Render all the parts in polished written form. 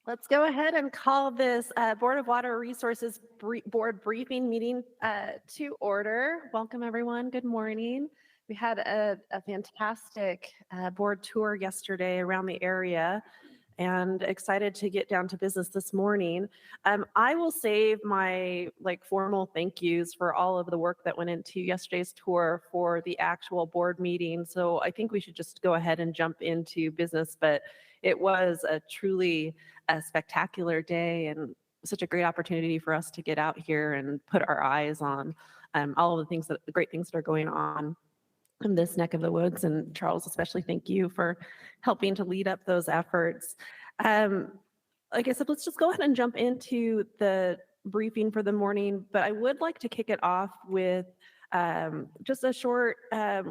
Let's go ahead and call this Board of Water Resources Board briefing meeting to order. Welcome, everyone. Good morning. We had a fantastic board tour yesterday around the area and excited to get down to business this morning. I will save my formal thank yous for all of the work that went into yesterday's tour for the actual board meeting. So I think we should just go ahead and jump into business, but it was a truly spectacular day and such a great opportunity for us to get out here and put our eyes on all of the great things that are going on in this neck of the woods. And Charles, especially thank you for helping to lead up those efforts. Like I said, let's just go ahead and jump into the briefing for the morning, but I would like to kick it off with just a short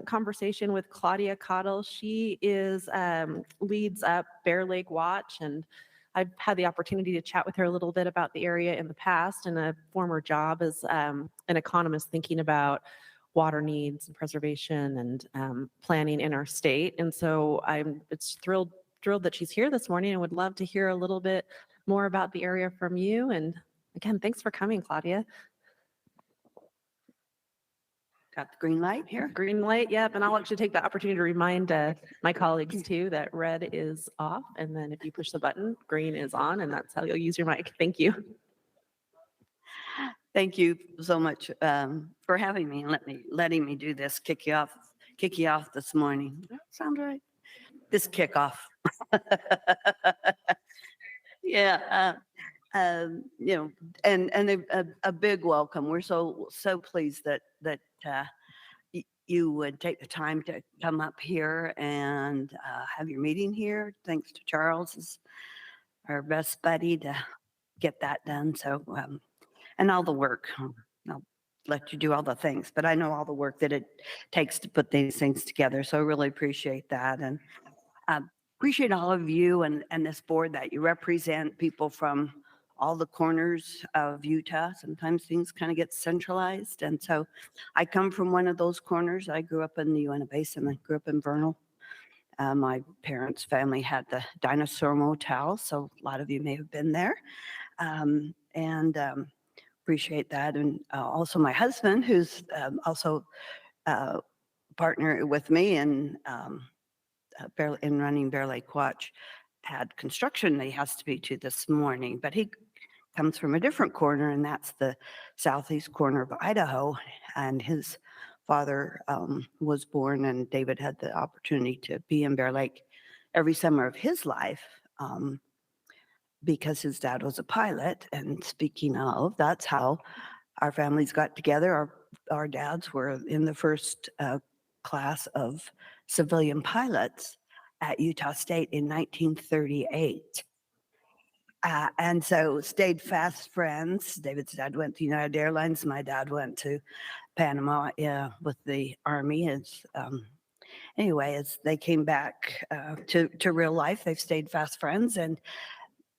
conversation with Claudia Cottle. She leads up Bear Lake Watch, and I've had the opportunity to chat with her a little bit about the area in the past in a former job as an economist thinking about water needs and preservation and planning in our state. And so I'm thrilled that she's here this morning and would love to hear a little bit more about the area from you. And again, thanks for coming, Claudia. Got the green light here? Green light, yep. And I'll actually take the opportunity to remind my colleagues too that red is off. And then if you push the button, green is on, and that's how you'll use your mic. Thank you. Thank you so much for having me and letting me do this, kick you off this morning. Does that sound right? This kickoff. Yeah. And a big welcome. We're so pleased that you would take the time to come up here and have your meeting here. Thanks to Charles, is our best buddy to get that done. So, and all the work. I'll let you do all the things, but I know all the work that it takes to put these things together. So I really appreciate that. And appreciate all of you and this board that you represent people from all the corners of Utah. Sometimes things kind of get centralized. And so I come from one of those corners. I grew up in the Uinta Basin. I grew up in Vernal. My parents' family had the Dinosaur Motel, so a lot of you may have been there. Appreciate that. And also my husband, who's also partner with me in running Bear Lake Watch, had construction that he has to be to this morning, but he comes from a different corner, and that's the southeast corner of Idaho. And his father was born, and David had the opportunity to be in Bear Lake every summer of his life because his dad was a pilot. And speaking of, that's how our families got together. Our dads were in the first class of civilian pilots at Utah State in 1938. And so stayed fast friends. David's dad went to United Airlines. My dad went to Panama with the Army. As they came back to real life, they've stayed fast friends. And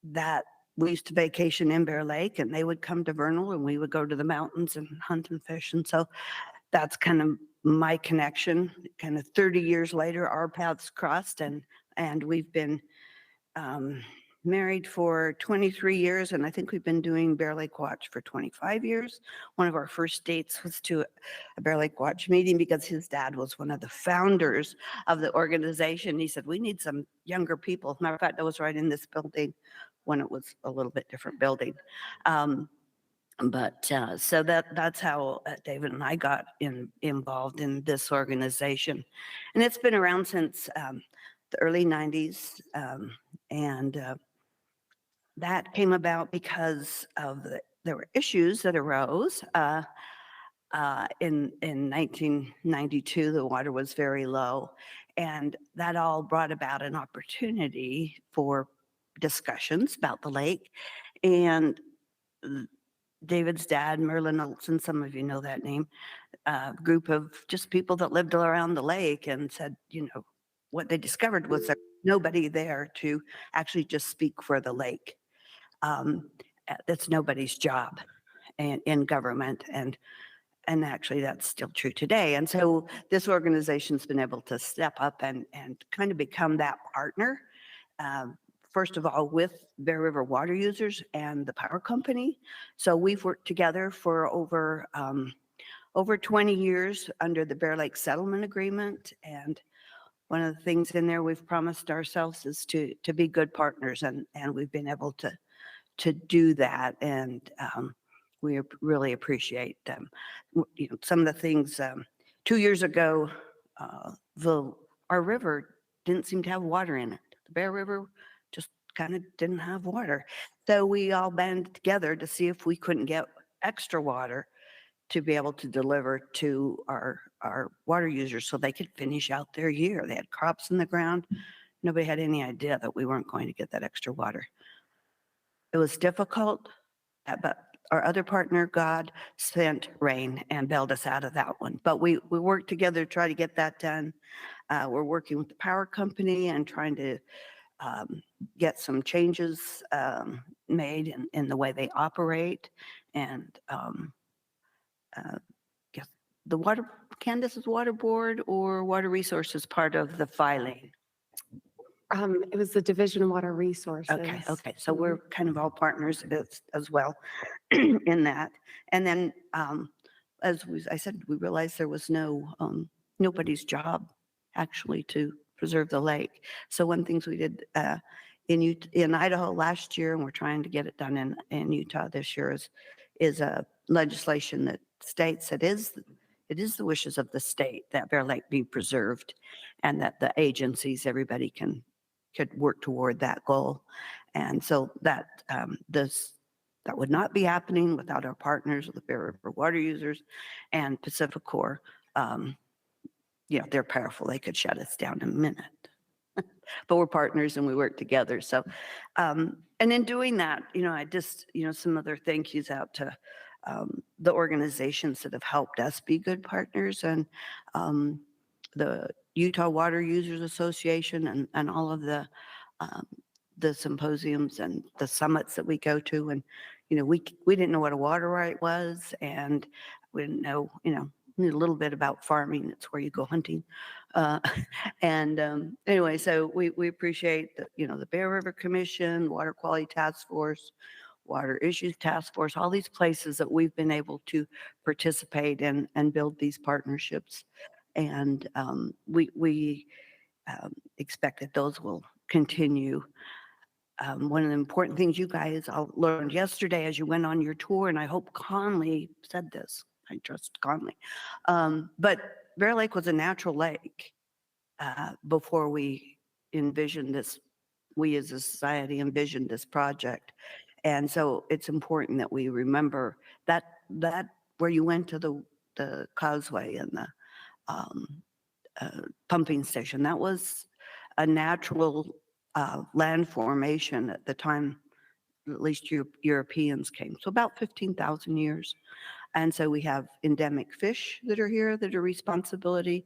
that we used to vacation in Bear Lake, and they would come to Vernal, and we would go to the mountains and hunt and fish. And so that's kind of my connection. Kind of 30 years later, our paths crossed, and we've been married for 23 years, and I think we've been doing Bear Lake Watch for 25 years. One of our first dates was to a Bear Lake Watch meeting because his dad was one of the founders of the organization. He said, we need some younger people. As a matter of fact, I was right in this building when it was a little bit different building. So that's how David and I got involved in this organization. And it's been around since the early 90s. That came about because there were issues that arose. In 1992, the water was very low, and that all brought about an opportunity for discussions about the lake. And David's dad, Merlin Olson, some of you know that name, group of just people that lived around the lake, and said, what they discovered was there was nobody there to actually just speak for the lake. That's nobody's job in government, and actually that's still true today. And so this organization's been able to step up and kind of become that partner first of all, with Bear River water users and the power company. So we've worked together for over 20 years under the Bear Lake Settlement Agreement. And one of the things in there we've promised ourselves is to be good partners, and we've been able to do that. And we really appreciate them. Some of the things 2 years ago, our river didn't seem to have water in it. The Bear River just kind of didn't have water. So we all banded together to see if we couldn't get extra water to be able to deliver to our water users so they could finish out their year. They had crops in the ground. Nobody had any idea that we weren't going to get that extra water. It was difficult, but our other partner, God, sent rain and bailed us out of that one. But we worked together to try to get that done. We're working with the power company and trying to get some changes made in the way they operate. And yes, Candace's water board or water resources part of the filing. It was the Division of Water Resources. Okay. So we're kind of all partners as well in that. And then, I said, we realized there was nobody's job actually to preserve the lake. So one of the things we did in Idaho last year, and we're trying to get it done in Utah this year, is a legislation that states it is the wishes of the state that Bear Lake be preserved, and that the agencies, everybody could work toward that goal. And so that that would not be happening without our partners, the Bear River water users and Pacificor. They're powerful. They could shut us down in a minute. But we're partners and we work together. So, and in doing that, I just, some other thank yous out to the organizations that have helped us be good partners, and the Utah Water Users Association and all of the symposiums and the summits that we go to. And, we didn't know what a water right was, and we didn't know, knew a little bit about farming. It's where you go hunting. Anyway, so we appreciate the Bear River Commission, Water Quality Task Force, Water Issues Task Force, all these places that we've been able to participate in and build these partnerships. And we expect that those will continue. One of the important things you guys all learned yesterday as you went on your tour, and I hope Conley said this, I trust Conley, but Bear Lake was a natural lake before we envisioned this, we as a society envisioned this project. And so it's important that we remember that where you went to the causeway and the pumping station, that was a natural land formation at the time, at least Europeans came. So about 15,000 years. And so we have endemic fish that are here that are responsibility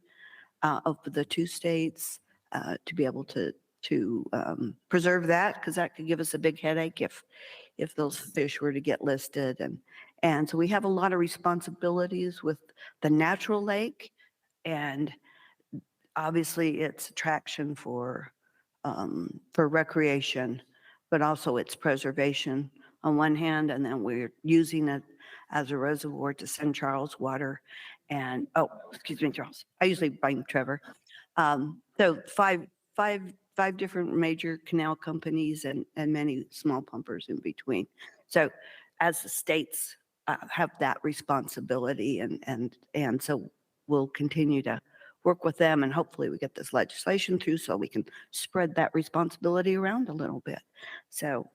of the two states to be able to preserve that, because that could give us a big headache if those fish were to get listed. And so we have a lot of responsibilities with the natural lake, and obviously its attraction for recreation, but also its preservation on one hand, and then we're using it as a reservoir to send Charles water. And excuse me, Charles. I usually blame Trevor. So five different major canal companies and many small pumpers in between. So as the states have that responsibility, and so we'll continue to work with them, and hopefully we get this legislation through so we can spread that responsibility around a little bit. So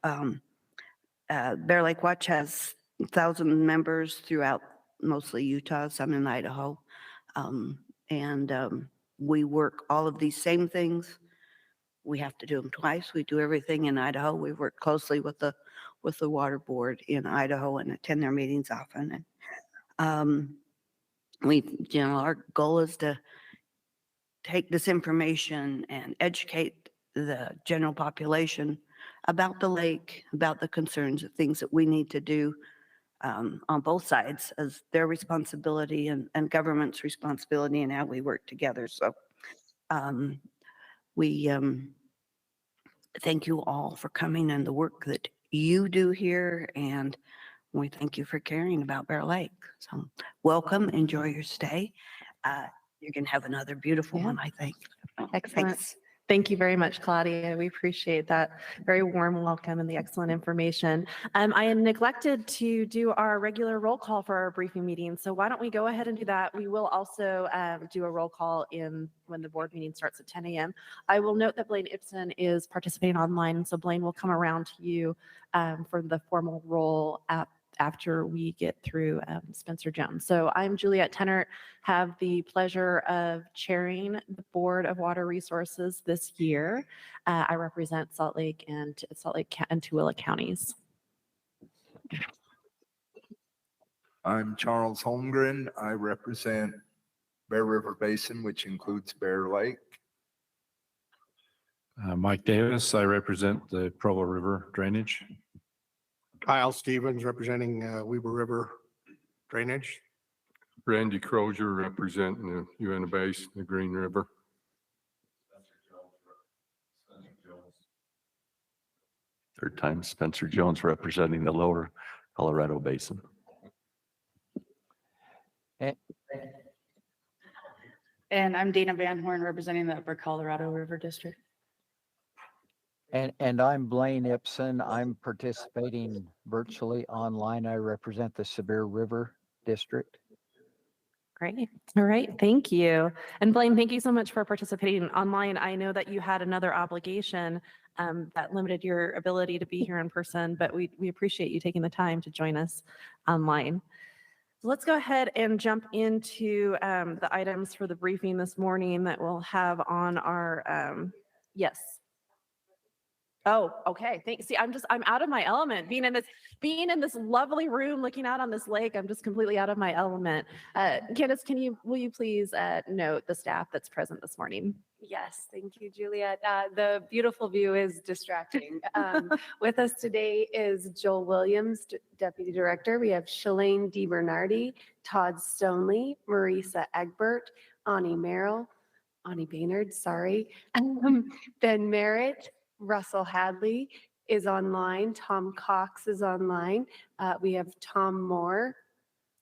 Bear Lake Watch has 1,000 members throughout mostly Utah, some in Idaho. We work all of these same things. We have to do them twice. We do everything in Idaho. We work closely with the water board in Idaho and attend their meetings often. And our goal is to take this information and educate the general population about the lake, about the concerns, the things that we need to do on both sides as their responsibility and government's responsibility, and how we work together. So we thank you all for coming and the work that you do here. And we thank you for caring about Bear Lake. So welcome, enjoy your stay. You're going to have another beautiful Yeah. one, I think. Excellent. Thanks. Thank you very much, Claudia. We appreciate that very warm welcome and the excellent information. I had neglected to do our regular roll call for our briefing meeting. So why don't we go ahead and do that? We will also do a roll call when the board meeting starts at 10 a.m. I will note that Blaine Ibsen is participating online. So Blaine will come around to you for the formal roll after we get through Spencer Jones. So I'm Juliet Tennert, have the pleasure of chairing the Board of Water Resources this year. I represent Salt Lake and Tooele counties. I'm Charles Holmgren. I represent Bear River Basin, which includes Bear Lake. Mike Davis, I represent the Provo River drainage. Kyle Stevens representing Weber River Drainage. Randy Crozier representing the Uinta Basin, the Green River. Third time, Spencer Jones representing the lower Colorado Basin. And I'm Dana Van Horn representing the Upper Colorado River District. And I'm Blaine Ibsen. I'm participating virtually online. I represent the Sevier River District. Great. All right. Thank you. And Blaine, thank you so much for participating online. I know that you had another obligation that limited your ability to be here in person, but we appreciate you taking the time to join us online. So let's go ahead and jump into the items for the briefing this morning that we'll have on our, yes. Oh, okay. Thanks. See, I'm out of my element. Being in this lovely room, looking out on this lake, I'm just completely out of my element. Candace, will you please note the staff that's present this morning? Yes, thank you, Juliet. The beautiful view is distracting. With us today is Joel Williams, Deputy Director. We have Shalane DiBernardi, Todd Stonley, Marisa Egbert, Ani Baynard, sorry, Ben Merritt, Russell Hadley is online. Tom Cox is online. We have Tom Moore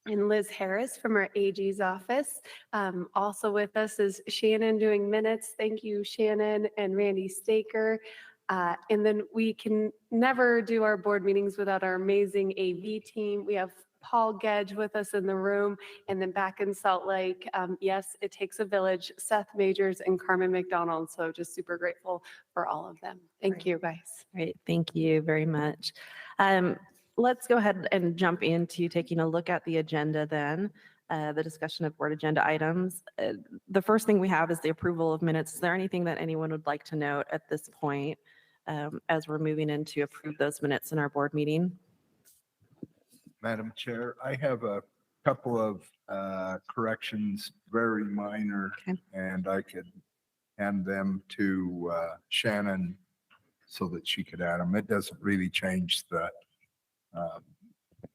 and Liz Harris from our AG's office. Also with us is Shannon doing minutes. Thank you, Shannon, and Randy Staker. And then we can never do our board meetings without our amazing AV team. We have Paul Gedge with us in the room, and then back in Salt Lake, yes, it takes a village, Seth Majors and Carmen McDonald. So just super grateful for all of them. Thank you, guys. Great. Thank you very much. Let's go ahead and jump into taking a look at the agenda then, the discussion of board agenda items. The first thing we have is the approval of minutes. Is there anything that anyone would like to note at this point as we're moving into approve those minutes in our board meeting? Madam Chair, I have a couple of corrections, very minor, Okay. and I could hand them to Shannon so that she could add them. It doesn't really change the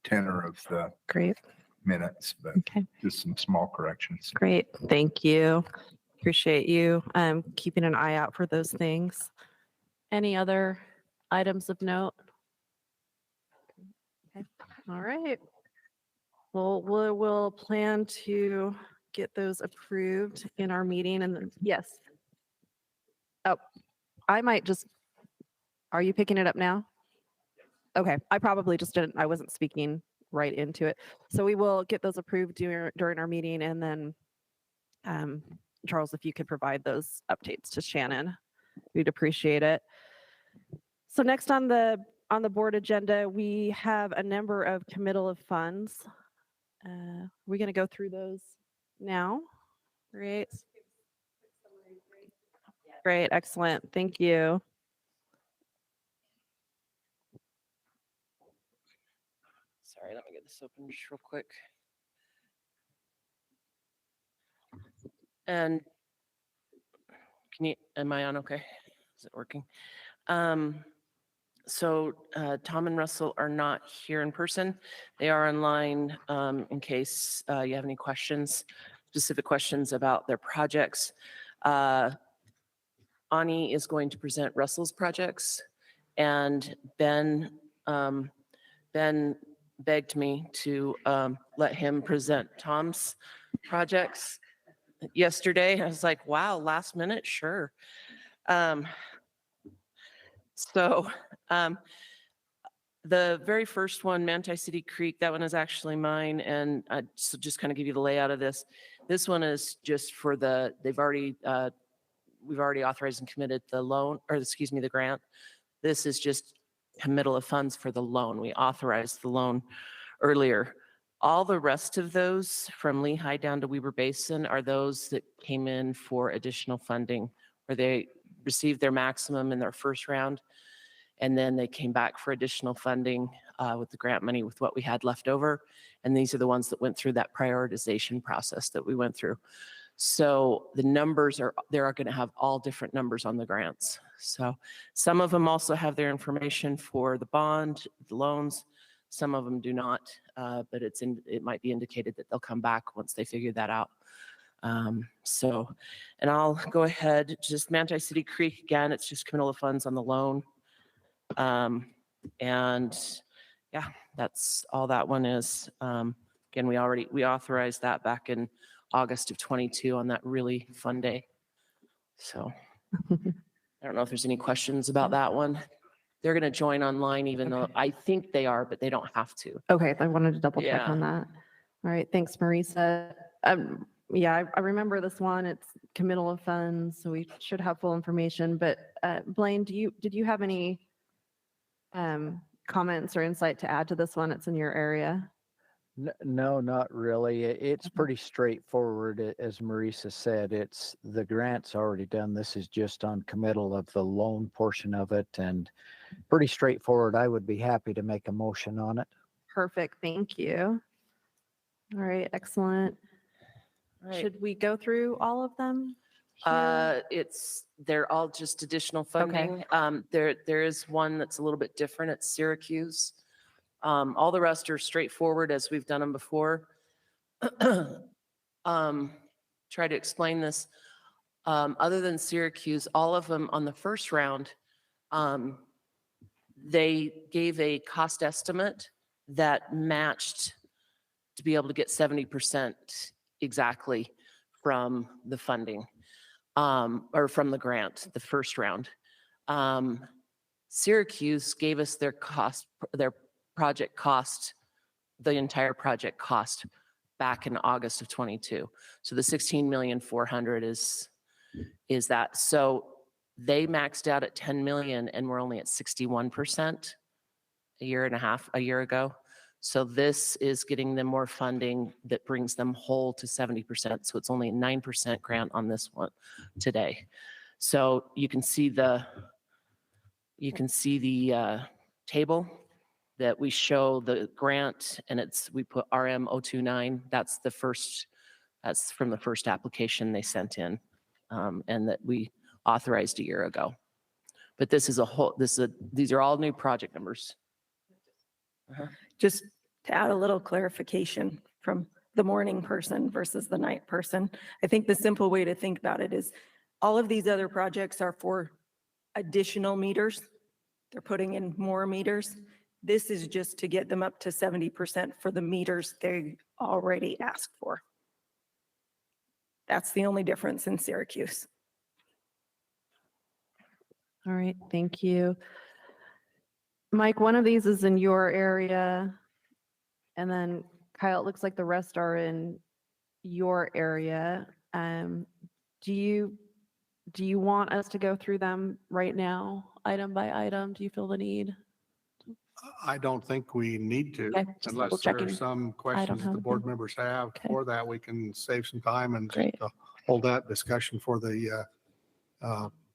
tenor of the Great. minutes, but Okay. just some small corrections. Great. Thank you. Appreciate you keeping an eye out for those things. Any other items of note? Okay. All right. Well, we'll plan to get those approved in our meeting and then, yes. Oh, I might just, are you picking it up now? Okay, I probably just didn't, I wasn't speaking right into it. So we will get those approved during our meeting and then Charles, if you could provide those updates to Shannon, we'd appreciate it. So next on the board agenda, we have a number of committal of funds. We're going to go through those now. Great. Great, excellent. Thank you. Sorry, let me get this open just real quick. And am I on okay? Is it working? So Tom and Russell are not here in person. They are online in case you have any questions, specific questions about their projects. Ani is going to present Russell's projects, and Ben begged me to let him present Tom's projects yesterday. I was like, wow, last minute, sure. So the very first one, Manti City Creek, that one is actually mine. And so just kind of give you the layout of this. This one is just for we've already authorized and committed the loan, or excuse me, the grant. This is just committal of funds for the loan. We authorized the loan earlier. All the rest of those from Lehi down to Weber Basin are those that came in for additional funding, where they received their maximum in their first round. And then they came back for additional funding with the grant money with what we had left over. And these are the ones that went through that prioritization process that we went through. So the numbers they are going to have all different numbers on the grants. So some of them also have their information for the bond, the loans. Some of them do not, but it might be indicated that they'll come back once they figure that out. And I'll go ahead, just Manti City Creek again, it's just committal of funds on the loan. And yeah, that's all that one is. Again, we authorized that back in August of 22 on that really fun day. So I don't know if there's any questions about that one. They're going to join online, even though I think they are, but they don't have to. Okay, I wanted to double check Yeah. on that. All right, thanks, Marisa. Yeah, I remember this one. It's committal of funds, so we should have full information. But Blaine, did you have any comments or insight to add to this one? It's in your area. No, not really. It's pretty straightforward. As Marisa said, the grant's already done. This is just on committal of the loan portion of it, and pretty straightforward. I would be happy to make a motion on it. Perfect, thank you. All right, excellent. Right. Should we go through all of them here? They're all just additional funding. There is one that's a little bit different. It's Syracuse. All the rest are straightforward as we've done them before. Try to explain this. Other than Syracuse, all of them on the first round, they gave a cost estimate that matched to be able to get 70% exactly from the funding, or from the grant, the first round. Syracuse gave us their project cost, the entire project cost back in August of 22. So the 16,400,000 is that. So they maxed out at 10 million and we're only at 61% a year ago. So this is getting them more funding that brings them whole to 70%. So it's only a 9% grant on this one today. So you can see the table that we show the grant, and we put RM 029. That's from the first application they sent in, and that we authorized a year ago. But these are all new project numbers. Just to add a little clarification from the morning person versus the night person, I think the simple way to think about it is all of these other projects are for additional meters. They're putting in more meters. This is just to get them up to 70% for the meters they already asked for. That's the only difference in Syracuse. All right, thank you. Mike, one of these is in your area. And then Kyle, it looks like the rest are in your area. Do you want us to go through them right now, item by item? Do you feel the need? I don't think we need to, Okay, just unless double there are checking. some questions that the have board them. members have. Okay. For that, we can save some time and Great. hold that discussion for the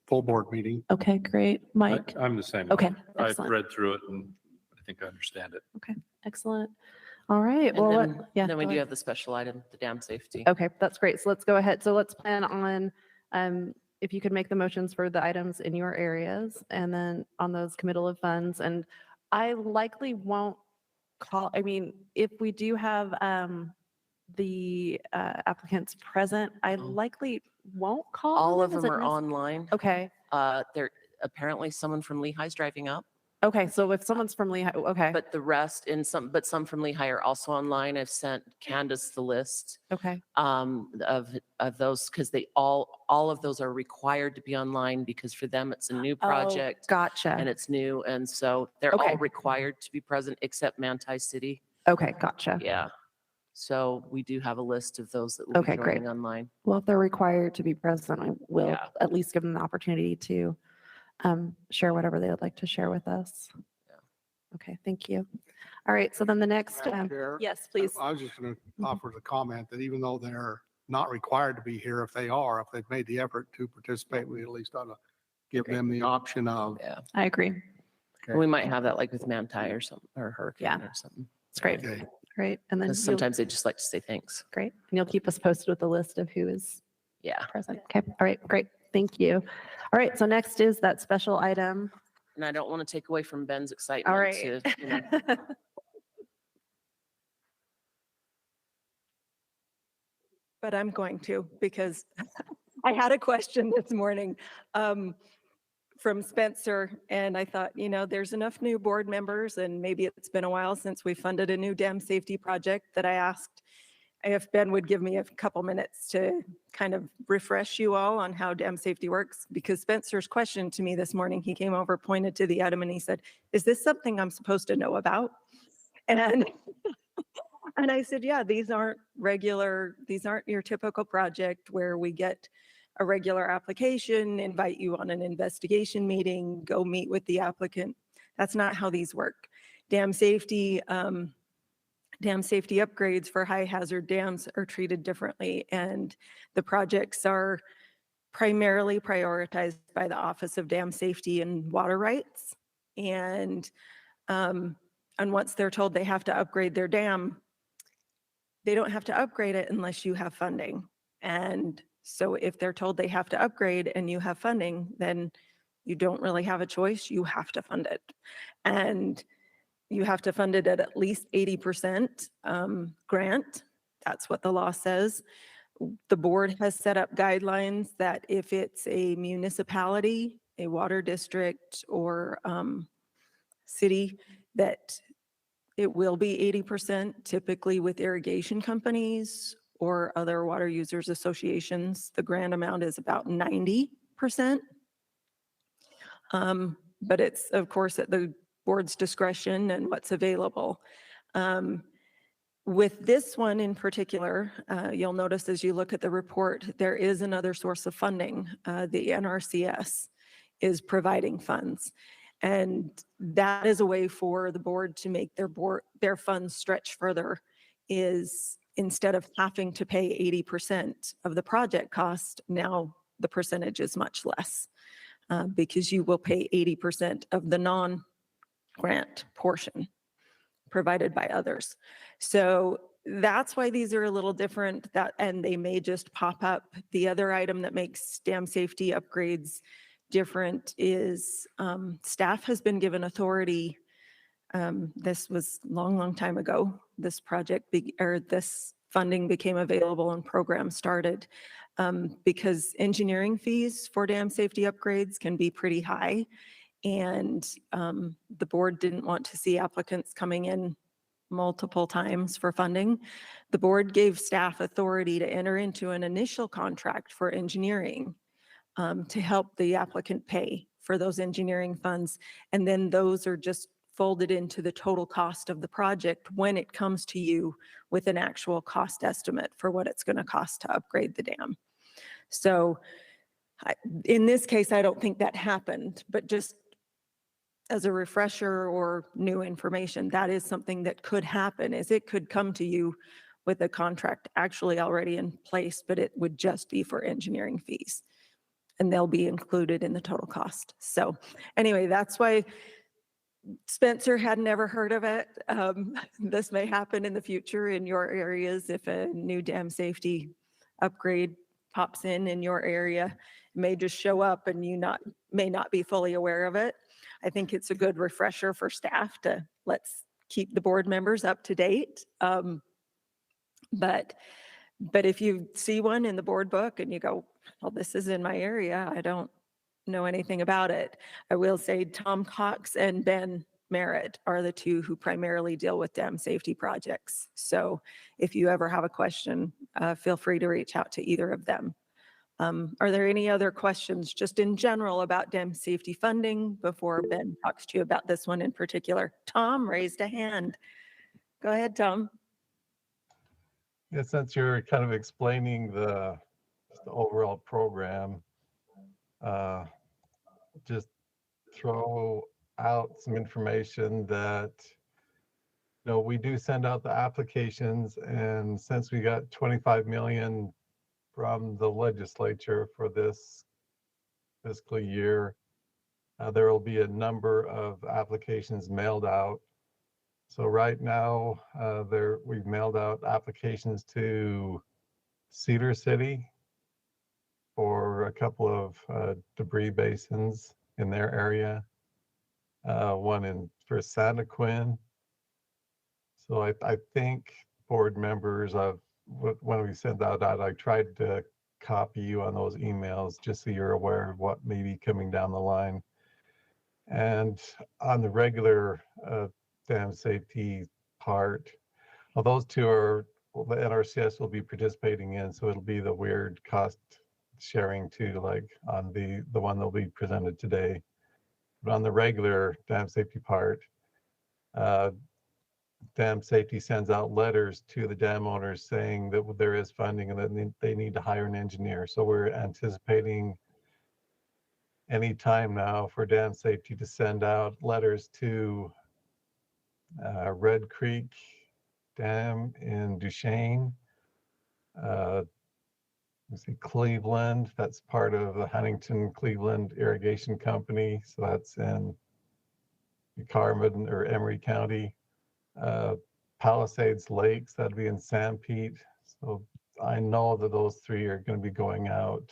full board meeting. Okay, great. Mike? I'm the same. Okay, I've excellent. read through it and I think I understand it. Okay, excellent. All right, And well, then we go do ahead. have the special item, the dam safety. Okay, that's great. So let's go ahead. So let's plan on, if you could make the motions for the items in your areas and then on those committal of funds. And I likely won't if we do have the applicants present, I likely won't call. All of Is them it are online. Okay, There, apparently someone from Lehi is driving up, Okay, so if someone's from Lehi, okay, but the rest but some from Lehi are also online. I've sent Candace the list okay, of those because all of those are required to be online because for them it's a new project and gotcha. it's new. And so they're Okay. all required to be present except Manti City. Okay, gotcha. Yeah. So we do have a list of those that will Okay, be great. joining online. Well, if they're required to be present, I will Yeah. at least give them the opportunity to share whatever they would like to share with us. Yeah. Okay, thank you. All right, so then the next, Madam Chair, yes, please. I was just going to Mhm. offer the comment that even though they're not required to be here, if they've made the effort to participate, we at least ought to give them the option of. Yeah. I agree. Okay. We might have that like with Manti or something or Hurricane Yeah. or something. It's great. Okay. Great. And then Because you'll, sometimes they just like to say thanks. great. And you'll keep us posted with the list of who is Yeah. present. Okay. All right, great. Thank you. All right, so next is that special item. And I don't want to take away from Ben's excitement All right. to, you know, But I'm going to because I had a question this morning from Spencer, and I thought, there's enough new board members, and maybe it's been a while since we funded a new dam safety project, that I asked if Ben would give me a couple minutes to kind of refresh you all on how dam safety works, because Spencer's question to me this morning, he came over, pointed to the item, and he said, "Is this something I'm supposed to know about?" And and I said, yeah, these aren't your typical project where we get a regular application, invite you on an investigation meeting, go meet with the applicant. That's not how these work. Dam safety upgrades for high hazard dams are treated differently, and the projects are primarily prioritized by the Office of Dam Safety and Water Rights. And once they're told they have to upgrade their dam, they don't have to upgrade it unless you have funding. And so if they're told they have to upgrade and you have funding, then you don't really have a choice. You have to fund it. And you have to fund it at least 80% grant. That's what the law says. The board has set up guidelines that if it's a municipality, a water district, or city, that it will be 80%, typically with irrigation companies or other water users associations. The grant amount is about 90%. But it's, of course, at the board's discretion and what's available. With this one in particular, you'll notice as you look at the report, there is another source of funding. The NRCS is providing funds. And that is a way for the board to make their funds stretch further, is instead of having to pay 80% of the project cost, now the percentage is much less because you will pay 80% of the non-grant portion provided by others. So that's why these are a little different, and they may just pop up. The other item that makes dam safety upgrades different is staff has been given authority. This was long time ago. This project this funding became available and program started because engineering fees for dam safety upgrades can be pretty high. And the board didn't want to see applicants coming in multiple times for funding. The board gave staff authority to enter into an initial contract for engineering to help the applicant pay for those engineering funds. And then those are just folded into the total cost of the project when it comes to you with an actual cost estimate for what it's going to cost to upgrade the dam. So in this case, I don't think that happened, but just as a refresher or new information, that is something that could happen, is it could come to you with a contract actually already in place, but it would just be for engineering fees. And they'll be included in the total cost. So anyway, that's why Spencer had never heard of it. This may happen in the future in your areas if a new dam safety upgrade pops in your area. It may just show up and you may not be fully aware of it. I think it's a good refresher for staff to let's keep the board members up to date. But if you see one in the board book and you go, well, this is in my area, I don't know anything about it. I will say Tom Cox and Ben Merritt are the two who primarily deal with dam safety projects. So if you ever have a question, feel free to reach out to either of them. Are there any other questions just in general about dam safety funding before Ben talks to you about this one in particular? Tom raised a hand. Go ahead, Tom. Yeah, since you're kind of explaining the overall program, just throw out some information that, we do send out the applications, and since we got 25 million from the legislature for this fiscal year, there will be a number of applications mailed out. So right now, we've mailed out applications to Cedar City for a couple of debris basins in their area, one for Santa Quin. So I think board members when we sent that out, I tried to copy you on those emails just so you're aware of what may be coming down the line. And on the regular dam safety part, well, those two are the NRCS will be participating in, so it'll be the weird cost sharing too, like on the one that'll be presented today. But on the regular dam safety part, dam safety sends out letters to the dam owners saying that there is funding and that they need to hire an engineer. So we're anticipating any time now for dam safety to send out letters to Red Creek Dam in Duchesne, Cleveland, that's part of the Huntington Cleveland Irrigation Company. So that's in Carmen or Emery County. Palisades Lakes, that'd be in Sanpete. So I know that those three are going to be going out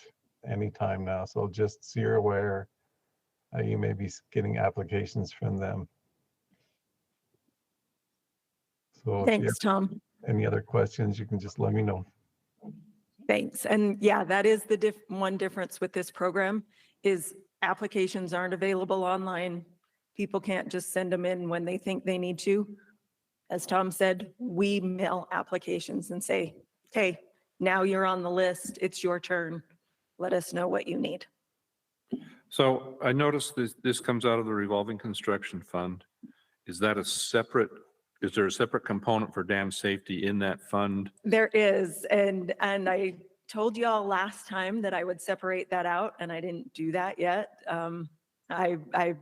anytime now. So just so you're aware, you may be getting applications from them. So if you Thanks, Tom. have any other questions, you can just let me know. Thanks. And yeah, that is the one difference with this program is applications aren't available online. People can't just send them in when they think they need to. As Tom said, we mail applications and say, okay, now you're on the list. It's your turn. Let us know what you need. So I noticed this comes out of the revolving construction fund. Is there a separate component for dam safety in that fund? There is, and I told y'all last time that I would separate that out, and I didn't do that yet. I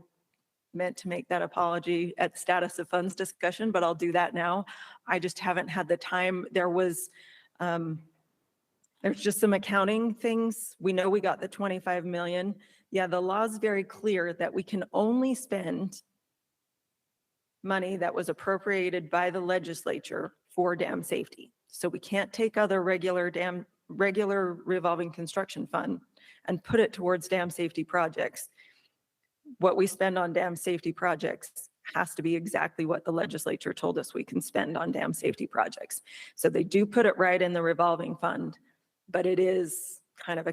meant to make that apology at the status of funds discussion, but I'll do that now. I just haven't had the time. There's just some accounting things. We know we got the 25 million. Yeah, the law is very clear that we can only spend money that was appropriated by the legislature for dam safety. So we can't take other regular revolving construction fund and put it towards dam safety projects. What we spend on dam safety projects has to be exactly what the legislature told us we can spend on dam safety projects. So they do put it right in the revolving fund, but it is kind of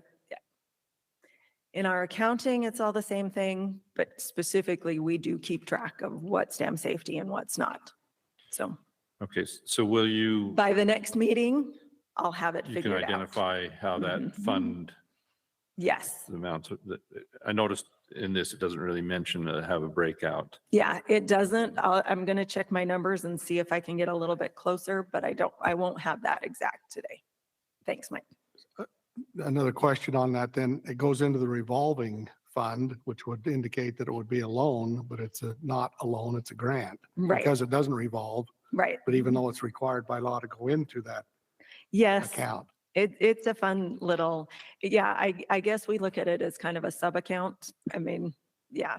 in our accounting, it's all the same thing, but specifically we do keep track of what's dam safety and what's not. So. Okay, so will you? By the next meeting, I'll have it figured out. You can identify how that fund. Yes. The amounts I noticed in this, it doesn't really mention have a breakout. Yeah, it doesn't. I'm going to check my numbers and see if I can get a little bit closer, but I won't have that exact today. Thanks, Mike. Another question on that, then it goes into the revolving fund, which would indicate that it would be a loan, but it's not a loan, it's a grant. Right. Because it doesn't revolve. Right. But even though it's required by law to go into that yes, account. It's a fun little, yeah, I guess we look at it as kind of a sub account. I mean, yeah.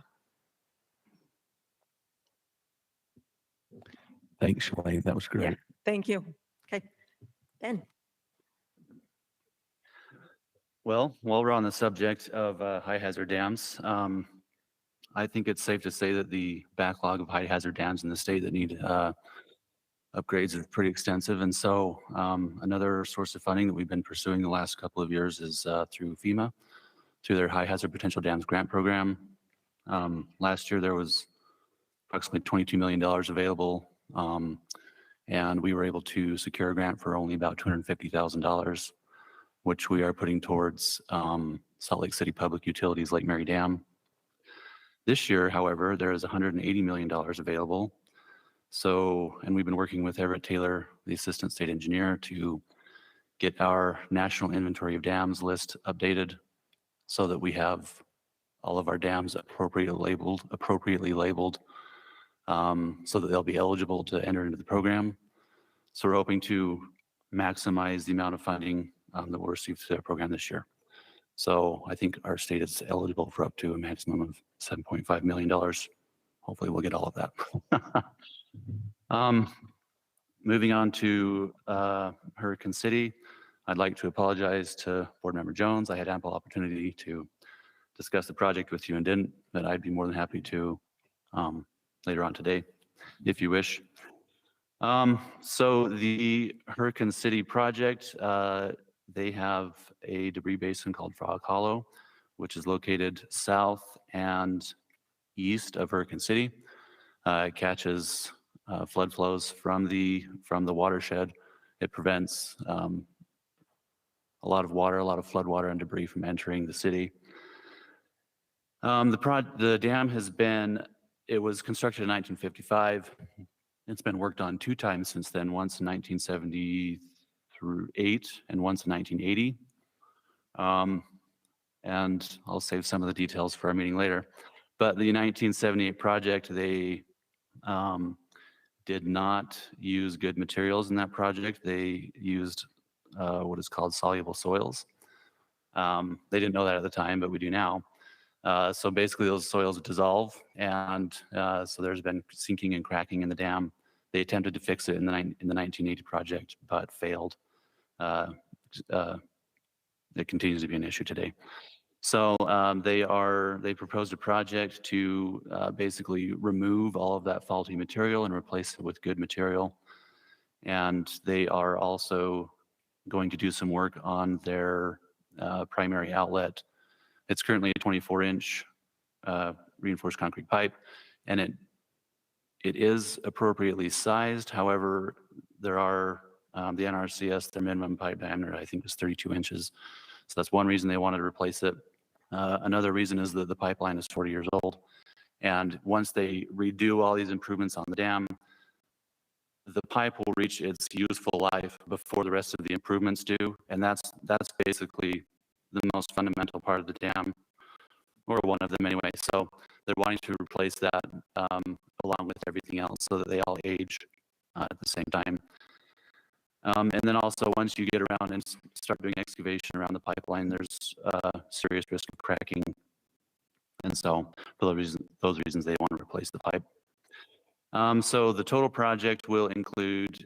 Thanks, Shalane. That was great. Yeah, thank you. Okay, Ben. Well, while we're on the subject of high hazard dams, I think it's safe to say that the backlog of high hazard dams in the state that need upgrades is pretty extensive. And so another source of funding that we've been pursuing the last couple of years is through FEMA. through their High Hazard Potential Dams Grant Program. Last year, there was approximately $22 million available, and we were able to secure a grant for only about $250,000, which we are putting towards Salt Lake City Public Utilities Lake Mary Dam. This year, however, there is $180 million available. So, and we've been working with Egbert Taylor, the Assistant State Engineer, to get our National Inventory of Dams list updated so that we have all of our dams appropriately labeled, so that they'll be eligible to enter into the program. So we're hoping to maximize the amount of funding that we'll receive through the program this year. So I think our state is eligible for up to a maximum of $7.5 million. Hopefully we'll get all of that. Moving on to Hurricane City, I'd like to apologize to Board Member Jones. I had ample opportunity to discuss the project with you and didn't, but I'd be more than happy to later on today, if you wish. So the Hurricane City project, they have a debris basin called Frog Hollow, which is located south and east of Hurricane City. It catches flood flows from the watershed. It prevents a lot of water, a lot of flood water and debris from entering the city. The dam it was constructed in 1955. It's been worked on 2 times since then, once in 1978 and once in 1980. And I'll save some of the details for our meeting later. But the 1978 project, they did not use good materials in that project. They used what is called soluble soils. They didn't know that at the time, but we do now. So basically those soils dissolve, and so there's been sinking and cracking in the dam. They attempted to fix it in the 1980 project, but failed. It continues to be an issue today. So they proposed a project to basically remove all of that faulty material and replace it with good material. And they are also going to do some work on their primary outlet. It's currently a 24-inch reinforced concrete pipe, and it is appropriately sized. However, there are the NRCS, their minimum pipe diameter, I think, is 32 inches. So that's one reason they wanted to replace it. Another reason is that the pipeline is 40 years old. And once they redo all these improvements on the dam, the pipe will reach its useful life before the rest of the improvements do. And that's basically the most fundamental part of the dam, or one of them anyway. So they're wanting to replace that along with everything else so that they all age at the same time. And then also, once you get around and start doing excavation around the pipeline, there's serious risk of cracking. And so for those reasons, they want to replace the pipe. So the total project will include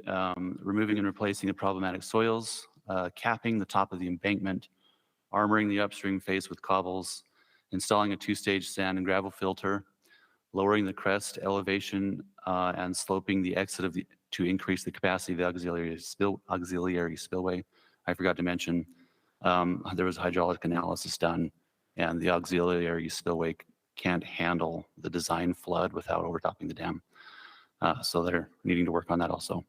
removing and replacing the problematic soils, capping the top of the embankment, armoring the upstream face with cobbles, installing a 2-stage sand and gravel filter, lowering the crest elevation and sloping the exit to increase the capacity of the auxiliary spillway. I forgot to mention there was hydraulic analysis done, and the auxiliary spillway can't handle the design flood without overtopping the dam. So they're needing to work on that also.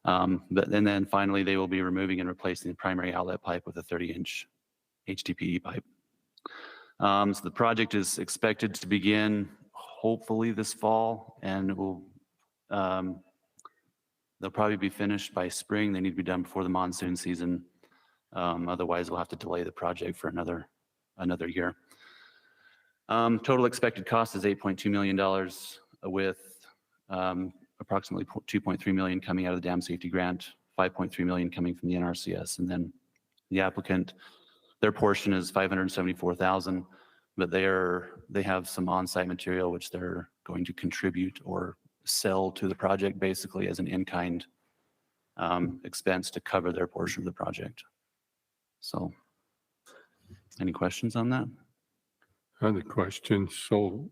And then finally, they will be removing and replacing the primary outlet pipe with a 30-inch HDPE pipe. So the project is expected to begin hopefully this fall, and they'll probably be finished by spring. They need to be done before the monsoon season. Otherwise, we'll have to delay the project for another year. Total expected cost is $8.2 million, with approximately $2.3 million coming out of the dam safety grant, $5.3 million coming from the NRCS, and then the applicant, their portion is $574,000, but they have some on-site material which they're going to contribute or sell to the project, basically as an in-kind expense to cover their portion of the project. So, any questions on that? I had a question. So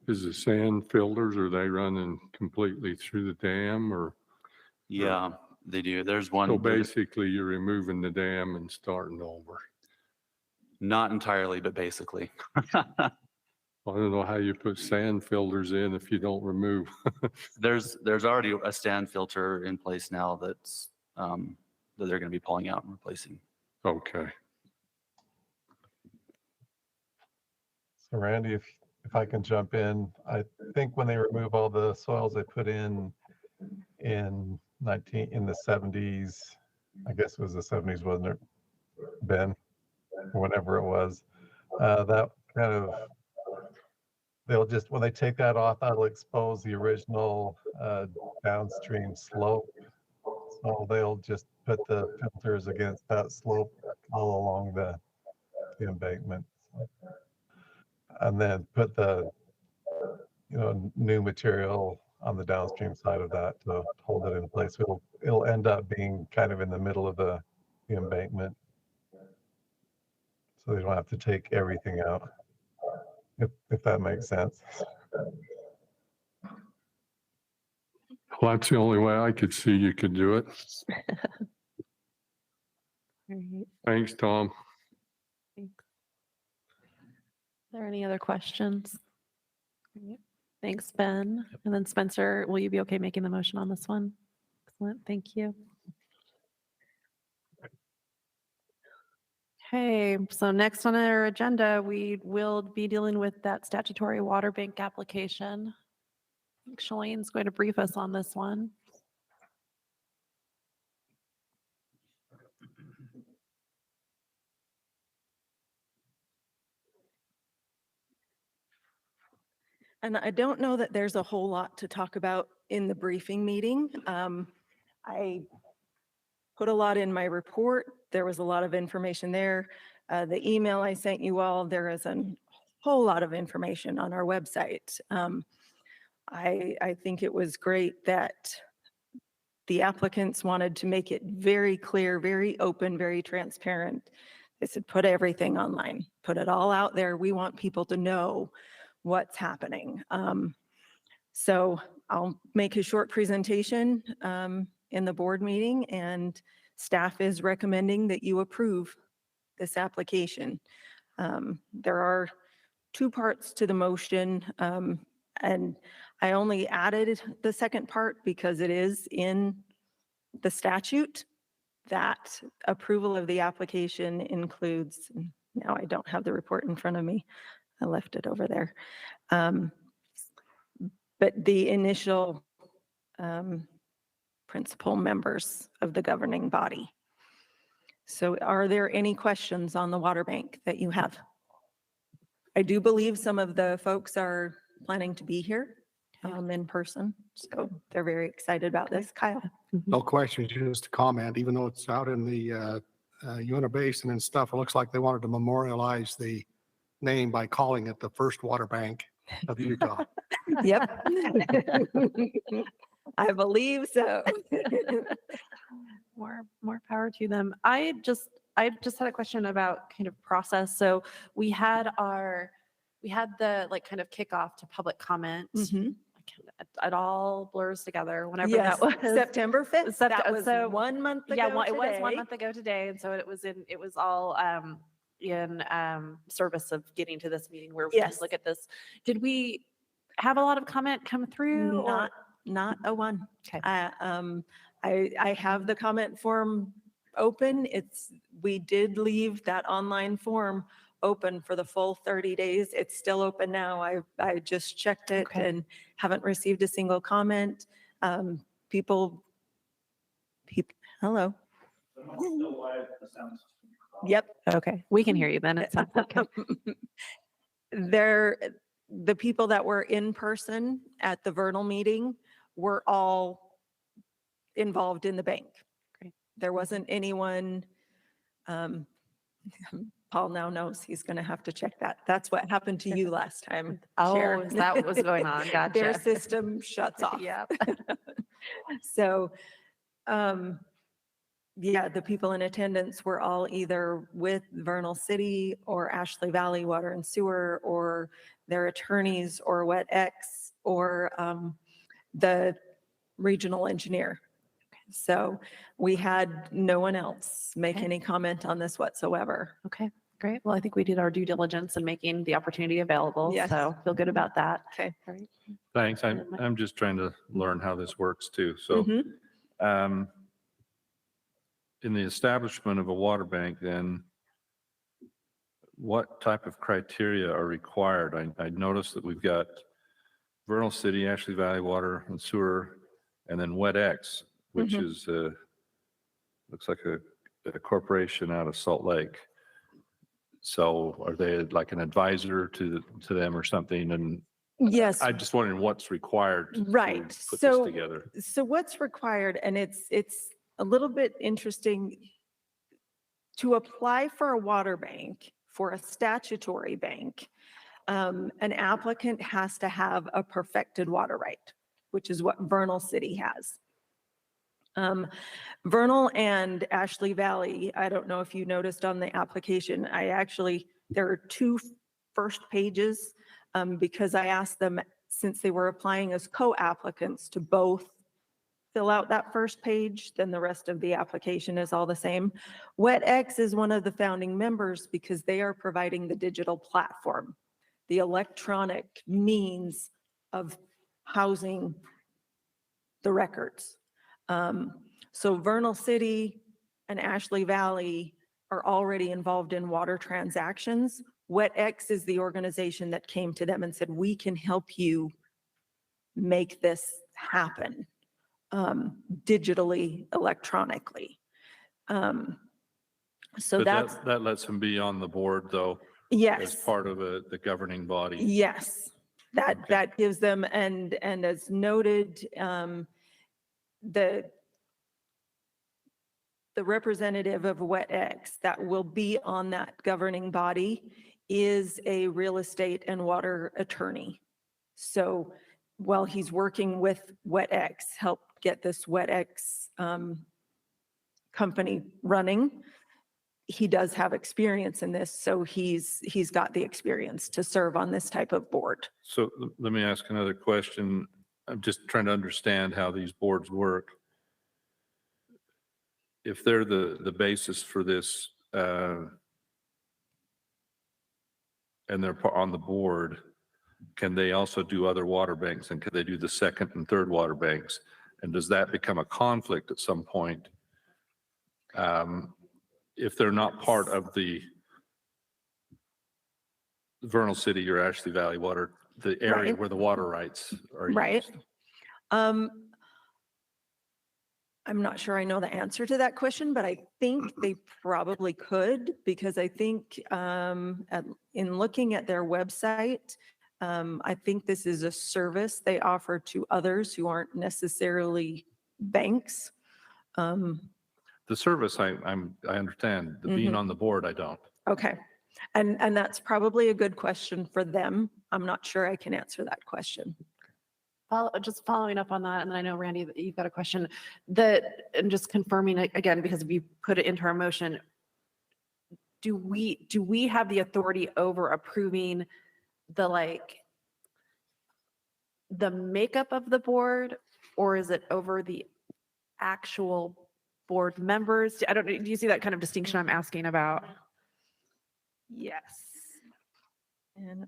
is the sand filters, are they running completely through the dam, or? Yeah, they do. There's one. So basically you're removing the dam and starting over. Not entirely, but basically. I don't know how you put sand filters in if you don't remove. There's already a stand filter in place now that's that they're going to be pulling out and replacing. Okay. So Randy, if I can jump in, I think when they remove all the soils they put in the 70s, I guess it was the 70s, wasn't it, Ben? Or whenever it was, that kind of, they'll just, when they take that off, that'll expose the original downstream slope. So they'll just put the filters against that slope all along the embankment. And then put the, new material on the downstream side of that to hold it in place. It'll end up being kind of in the middle of the embankment. So they don't have to take everything out, if that makes sense. Well, that's the only way I could see you could do it. All right. Thanks, Tom. Thanks. Are there any other questions? All right. Thanks, Ben. And then Spencer, will you be okay making the motion on this one? Excellent, thank you. Okay, so next on our agenda, we will be dealing with that statutory water bank application. I think Shalane's going to brief us on this one. And I don't know that there's a whole lot to talk about in the briefing meeting. I put a lot in my report. There was a lot of information there. The email I sent you all, there is a whole lot of information on our website. I think it was great that the applicants wanted to make it very clear, very open, very transparent. They said, put everything online, put it all out there. We want people to know what's happening. So I'll make a short presentation in the board meeting, and staff is recommending that you approve this application. There are two parts to the motion, and I only added the second part because it is in the statute that approval of the application includes, now I don't have the report in front of me. I left it over there. But the initial principal members of the governing body. So are there any questions on the water bank that you have? I do believe some of the folks are planning to be here in person, so they're very excited about this. Kyle? No questions, just a comment, even though it's out in the Uinta Basin and stuff, it looks like they wanted to memorialize the name by calling it the first water bank of Utah. Yep. I believe so. More power to them. I just had a question about kind of process. So we had the like kind of kickoff to public comment. It all blurs together whenever that was. September 5th. That was so 1 month ago. Yeah, well, it was 1 today. month ago today, and so it was all in service of getting to this meeting where we can look at this. Did we have a lot of comment come through? Not a one. Okay. I have the comment form open. We did leave that online form open for the full 30 days. It's still open now. I just checked it and haven't received a single comment. People, hello. Yep. Okay, we can hear you then. It sounds okay. The people that were in person at the Vernal meeting were all involved in the bank. Great. There wasn't anyone, Paul now knows he's going to have to check that. That's what happened to you last time. Oh, Chair. is that what was going on? Gotcha. Their system shuts off. Yeah. So, yeah, the people in attendance were all either with Vernal City or Ashley Valley Water and Sewer or their attorneys or WetX or the regional engineer. So we had no one else make any comment on this whatsoever. Okay, Great. Well, I think we did our due diligence in making the opportunity available. Yes. So feel good about that. Okay. All right. Thanks. And then I'm just trying to learn how this works too. So Mhm. um, in the establishment of a water bank, then what type of criteria are required? I noticed that we've got Vernal City, Ashley Valley Water and Sewer, and then WetX, which Mhm. is, looks like a corporation out of Salt Lake. So are they like an advisor to them or something? And Yes. I'm just wondering what's required to Right. put this So, together. so what's required, and it's a little bit interesting to apply for a water bank, for a statutory bank. An applicant has to have a perfected water right, which is what Vernal City has. Vernal and Ashley Valley, I don't know if you noticed on the application, there are two first pages because I asked them, since they were applying as co-applicants, to both fill out that first page, then the rest of the application is all the same. WetX is one of the founding members because they are providing the digital platform, the electronic means of housing the records. So Vernal City and Ashley Valley are already involved in water transactions. WetX is the organization that came to them and said, we can help you make this happen digitally, electronically. So But that's, that lets them be on the board though, as yes, part of the governing body. yes. Okay. That gives them, and as noted, the representative of WetX that will be on that governing body is a real estate and water attorney. So while he's working with WetX, help get this WetX company running, he does have experience in this, so he's got the experience to serve on this type of board. So let me ask another question. I'm just trying to understand how these boards work. If they're the basis for this, and they're on the board, can they also do other water banks? And can they do the second and third water banks? And does that become a conflict at some point? If they're not part of the Vernal City or Ashley Valley water, the area Right. where the water rights are Right. used. I'm not sure I know the answer to that question, but I think they probably could, because I think in looking at their website, I think this is a service they offer to others who aren't necessarily banks. The service, I understand. The being on the board, I don't. Okay. And that's probably a good question for them. I'm not sure I can answer that question. Just following up on that, and then I know, Randy, that you've got a question, and just confirming it again, because we put it into our motion, do we have the authority over approving the makeup of the board, or is it over the actual board members? I don't know, do you see that kind of distinction I'm asking about? Yes. And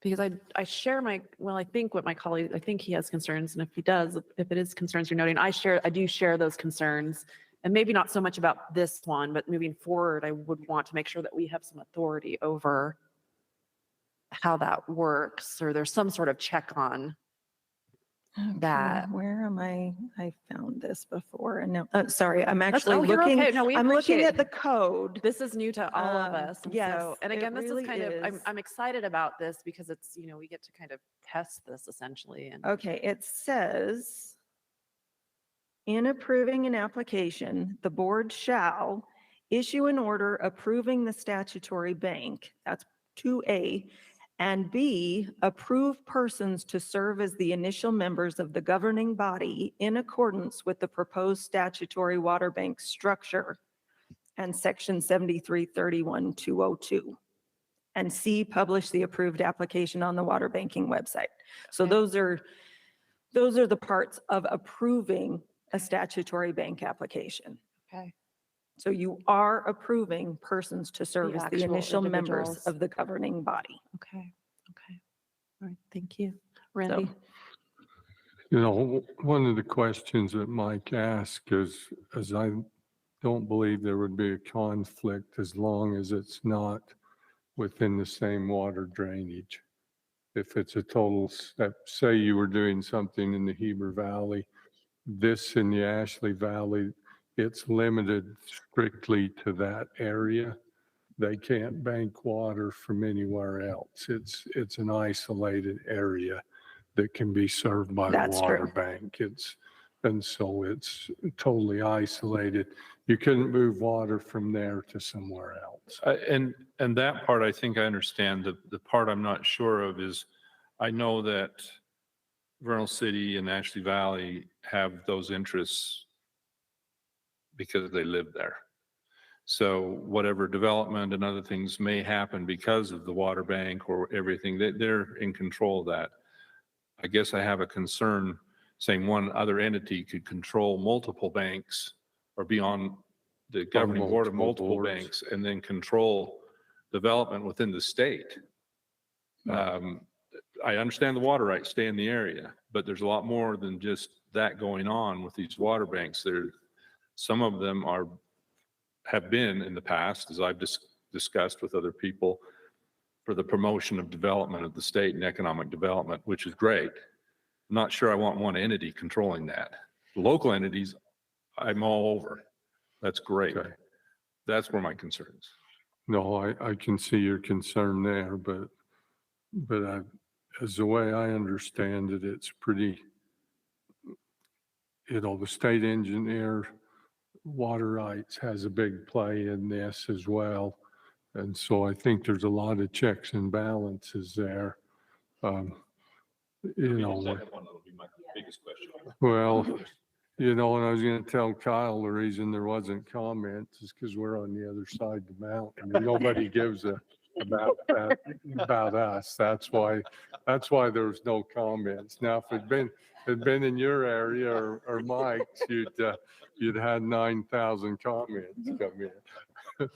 Because I share I think what my colleague, I think he has concerns, and if he does, if it is concerns you're noting, I do share those concerns. And maybe not so much about this one, but moving forward, I would want to make sure that we have some authority over how that works, or there's some sort of check on that. Where am I found this before, and now, sorry, I'm That's- actually you're looking, okay. No, we I'm looking appreciate at the code. This is new to all of us. And yes, so, and it again, this really is kind of, is. I'm excited about this because it's, we get to kind of test this essentially. And Okay, it says, in approving an application, the board shall issue an order approving the statutory bank, that's 2A, and B, approve persons to serve as the initial members of the governing body in accordance with the proposed statutory water bank structure and section 7331-202. And C, publish the approved application on the water banking website. So Okay. those are the parts of approving a statutory bank application. okay. So you are approving persons to serve as the actual initial members individuals. of the governing body. Okay. Okay. All right. Thank you. Randy? You know, one of the questions that Mike asked is I don't believe there would be a conflict as long as it's not within the same water drainage. If it's a total step, say you were doing something in the Heber Valley, this in the Ashley Valley, it's limited strictly to that area. They can't bank water from anywhere else. It's an isolated area that can be served by the That's water true. bank. And so it's totally isolated. You couldn't move water from there to somewhere else. And that part, I think I understand. The part I'm not sure of is, I know that Vernal City and Ashley Valley have those interests because they live there. So whatever development and other things may happen because of the water bank or everything, they're in control of that. I guess I have a concern saying one other entity could control multiple banks or be on the governing board of multiple multiple boards. banks and then control development within the state. I understand the water rights stay in the area, but there's a lot more than just that going on with these water banks. Some of them have been in the past, as I've discussed with other people, for the promotion of development of the state and economic development, which is great. I'm not sure I want one entity controlling that. Local entities, I'm all over. That's great. Okay. That's where my concern is. No, I can see your concern there, but as the way I understand it, it's pretty, the state engineer, water rights has a big play in this as well. And so I think there's a lot of checks and balances there. You know, Second one will be my biggest question. well, and I was going to tell Kyle the reason there wasn't comments is because we're on the other side of the mountain and nobody gives about us. That's why there's no comments. Now, if it'd been in your area or Mike's, you'd had 9,000 comments come in.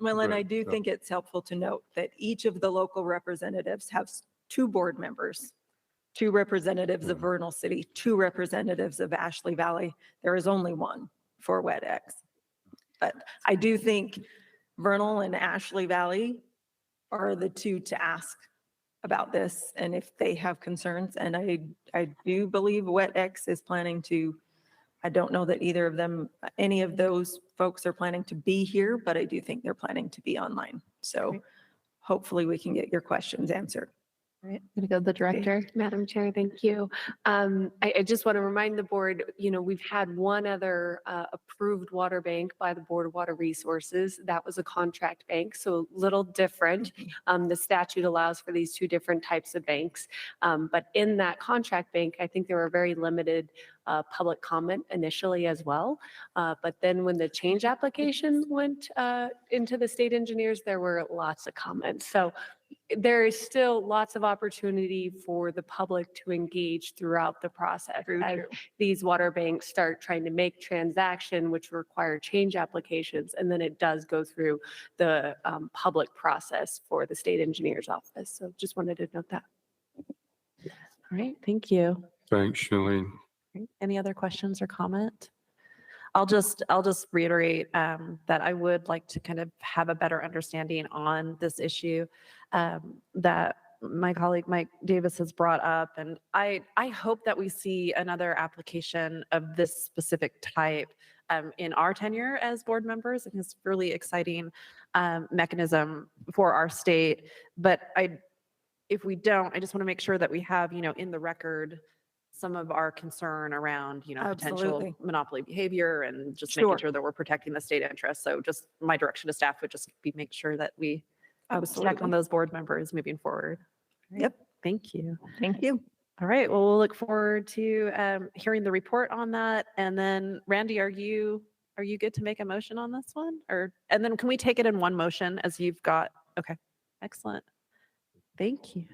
Well, and I But, do think it's helpful to note that each of the local representatives have 2 board members, 2 representatives of Vernal City, 2 representatives of Ashley Valley. There is only 1 for WetX. But I do think Vernal and Ashley Valley are the 2 to ask about this and if they have concerns. And I do believe WetX is planning to, I don't know that any of those folks are planning to be here, but I do think they're planning to be online. So Great. hopefully we can get your questions answered. All right. Gonna go to the director. Madam Chair, thank you. I just want to remind the board, we've had one other approved water bank by the Board of Water Resources. That was a contract bank, so a little different. The statute allows for these 2 different types of banks. But in that contract bank, I think there were very limited public comment initially as well. But then when the change application went into the state engineers, there were lots of comments. So there is still lots of opportunity for the public to engage throughout the process. As these water banks start trying to make transaction, which require change applications, and then it does go through the public process for the state engineer's office. So just wanted to note that. All right. Thank you. Thanks, Shalene. Great. Any other questions or comment? I'll just reiterate that I would like to kind of have a better understanding on this issue that my colleague Mike Davis has brought up. And I hope that we see another application of this specific type in our tenure as board members. And it's really exciting mechanism for our state. But if we don't, I just want to make sure that we have, in the record, some of our concern around, potential Absolutely. monopoly behavior and just Sure. making sure that we're protecting the state interest. So just my direction to staff would just be make sure that we check on Absolutely. those board members moving forward. Yep. Thank you. Thank you. All right. Well, we'll look forward to hearing the report on that. And then Randy, are you good to make a motion on this one? And then can we take it in one motion as you've got? Okay. Excellent. Thank you.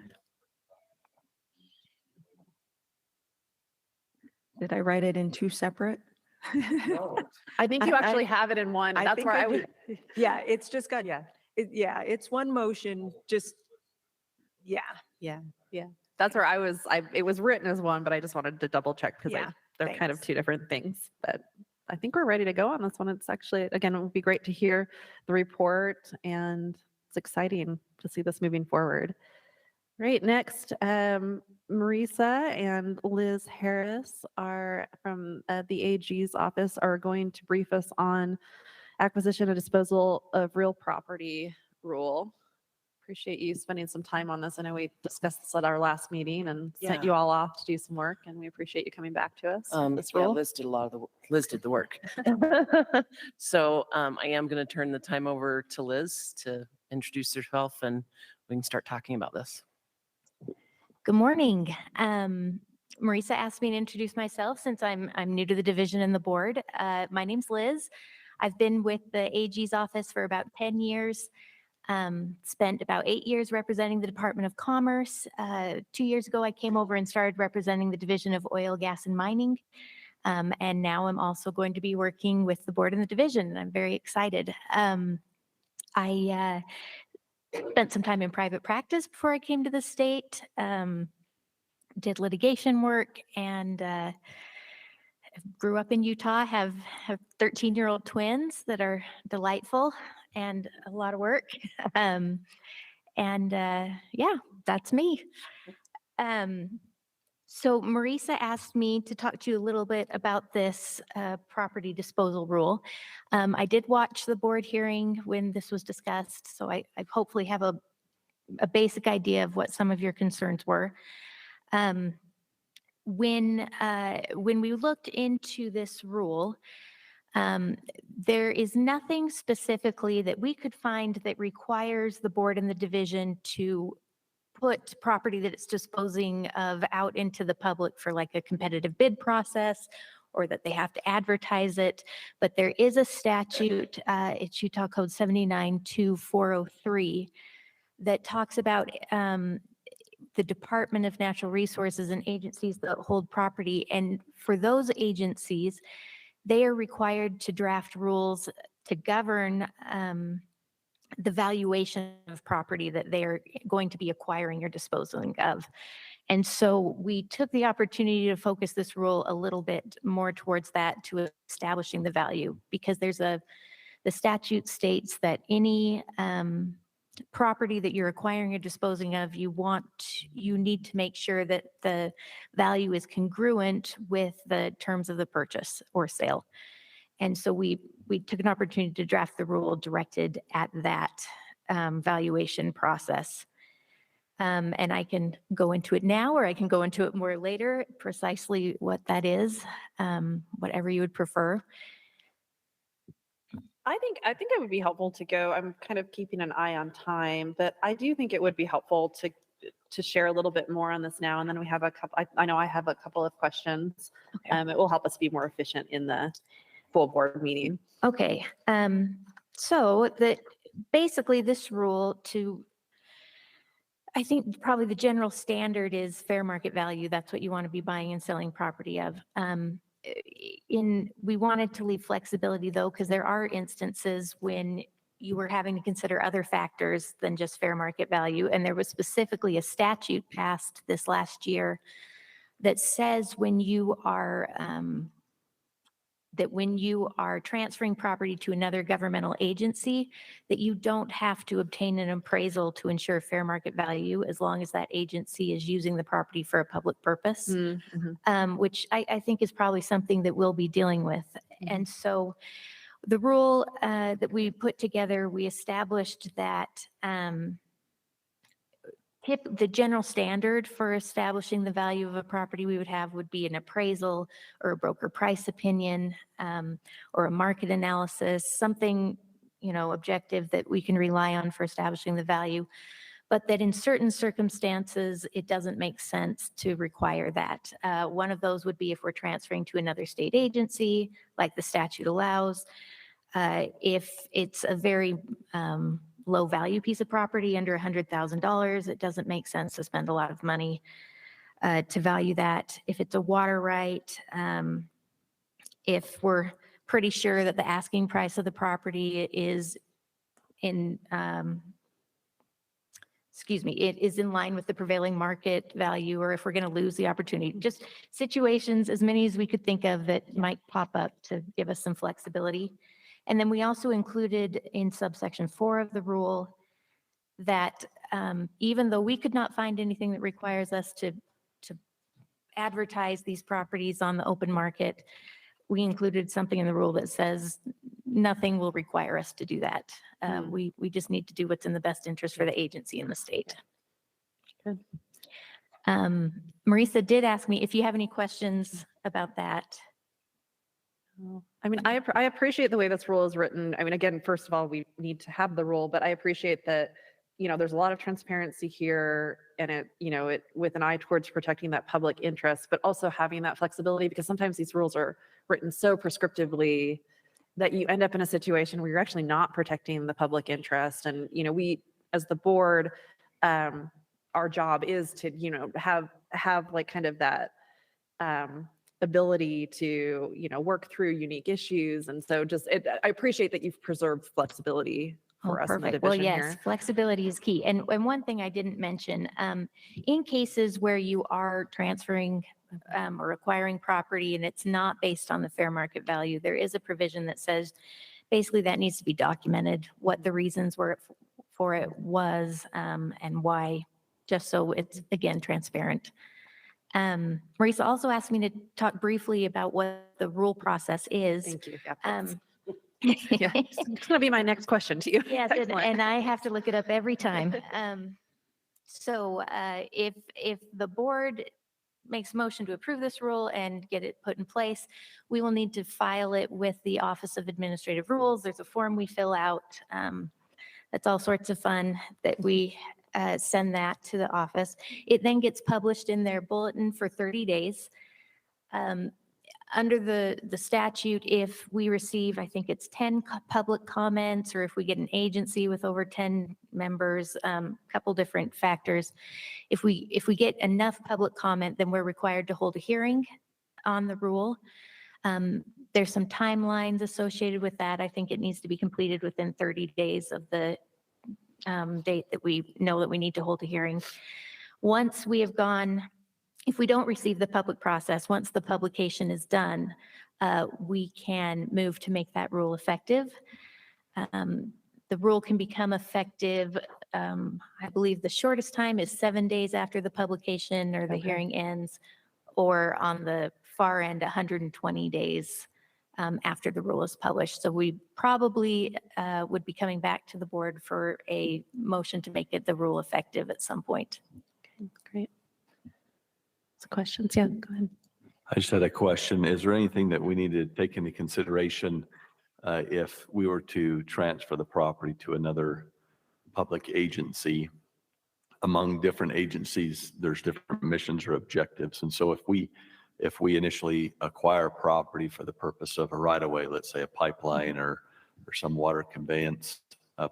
Did I write it in 2 separate? I think you I- actually have it in one. I That's think where I I would. Yeah, it's just got, yeah, it's one motion, just, yeah. Yeah. That's where I was. It was written as one, but I just wanted to double check because Yeah, they're kind of thanks. two different things. But I think we're ready to go on this one. It's actually, again, it would be great to hear the report, and it's exciting to see this moving forward. Right, next, Marisa and Liz Harris are from the AG's office are going to brief us on acquisition and disposal of real property rule. Appreciate you spending some time on this. I know we discussed this at our last meeting and sent Yeah. you all off to do some work, and we appreciate you coming back to us. with this Yeah, rule. Liz did a lot of Liz did the work. So I am going to turn the time over to Liz to introduce herself, and we can start talking about this. Good morning. Marisa asked me to introduce myself since I'm new to the division and the board. My name's Liz. I've been with the AG's office for about 10 years. Spent about 8 years representing the Department of Commerce. 2 years ago, I came over and started representing the Division of Oil, Gas, and Mining. And now I'm also going to be working with the board and the division, and I'm very excited. I spent some time in private practice before I came to the state. Did litigation work, and grew up in Utah. Have 13-year-old twins that are delightful and a lot of work. Yeah, that's me. So Marisa asked me to talk to you a little bit about this property disposal rule. I did watch the board hearing when this was discussed, so I hopefully have a basic idea of what some of your concerns were. When we looked into this rule, there is nothing specifically that we could find that requires the board and the division to put property that it's disposing of out into the public for like a competitive bid process, or that they have to advertise it. But there is a statute, it's Utah Code 79-2403, that talks about the Department of Natural Resources and agencies that hold property. And for those agencies, they are required to draft rules to govern the valuation of property that they are going to be acquiring or disposing of. And so we took the opportunity to focus this rule a little bit more towards that, to establishing the value, because the statute states that any property that you're acquiring or disposing of, you need to make sure that the value is congruent with the terms of the purchase or sale. And so we took an opportunity to draft the rule directed at that valuation process. And I can go into it now, or I can go into it more later, precisely what that is, whatever you would prefer. I think it would be helpful to go. I'm kind of keeping an eye on time, but I do think it would be helpful to share a little bit more on this now, and then we have a couple. I know I have a couple of questions. Okay. It will help us be more efficient in the full board meeting. Okay. So basically this rule, I think probably the general standard is fair market value. That's what you want to be buying and selling property of. We wanted to leave flexibility though, because there are instances when you were having to consider other factors than just fair market value. And there was specifically a statute passed this last year that says when you are transferring property to another governmental agency, that you don't have to obtain an appraisal to ensure fair market value, as long as that agency is using the property for a public purpose, which I think is probably something that we'll be dealing with. And so the rule that we put together, we established that the general standard for establishing the value of a property we would have would be an appraisal or a broker price opinion, or a market analysis, something, objective that we can rely on for establishing the value. But that in certain circumstances, it doesn't make sense to require that. One of those would be if we're transferring to another state agency, like the statute allows. If it's a very low value piece of property under $100,000, it doesn't make sense to spend a lot of money to value that. If it's a water right, if we're pretty sure that the asking price of the property is in, it is in line with the prevailing market value, or if we're going to lose the opportunity. Just situations, as many as we could think of that might pop up to give us some flexibility. And then we also included in subsection 4 of the rule that even though we could not find anything that requires us to advertise these properties on the open market, we included something in the rule that says nothing will require us to do that. We just need to do what's in the best interest for the agency and the state. Good. Marisa did ask me if you have any questions about that. I mean, I appreciate the way this rule is written. I mean, again, first of all, we need to have the rule, but I appreciate that, there's a lot of transparency here, and it with an eye towards protecting that public interest, but also having that flexibility, because sometimes these rules are written so prescriptively that you end up in a situation where you're actually not protecting the public interest. And, we, as the board, our job is to, have like kind of that ability to, work through unique issues. And so I appreciate that you've preserved flexibility for us in the Perfect. division Well, yes, here. flexibility is key. And one thing I didn't mention, in cases where you are transferring or acquiring property and it's not based on the fair market value, there is a provision that says basically that needs to be documented, what the reasons were for it was, and why, just so it's, again, transparent. Marisa also asked me to talk briefly about what the rule process is. Thank you. Yeah, it's going to be my next question to you. Yes, and I have to look it up every time. So if the board makes a motion to approve this rule and get it put in place, we will need to file it with the Office of Administrative Rules. There's a form we fill out. That's all sorts of fun that we send that to the office. It then gets published in their bulletin for 30 days. Under the statute, if we receive, I think it's 10 public comments, or if we get an agency with over 10 members, a couple different factors. If we get enough public comment, then we're required to hold a hearing on the rule. There's some timelines associated with that. I think it needs to be completed within 30 days of the date that we know that we need to hold a hearing. Once we have gone, if we don't receive the public process, once the publication is done, we can move to make that rule effective. The rule can become effective, I believe the shortest time is 7 days after the publication or the hearing ends, or on the far end, 120 days after the rule is published. So we probably would be coming back to the board for a motion to make it the rule effective at some point. Okay, great. So questions? Yeah, go ahead. I just had a question. Is there anything that we need to take into consideration if we were to transfer the property to another public agency? Among different agencies, there's different missions or objectives. And so if we initially acquire property for the purpose of a right-of-way, let's say a pipeline or some water conveyance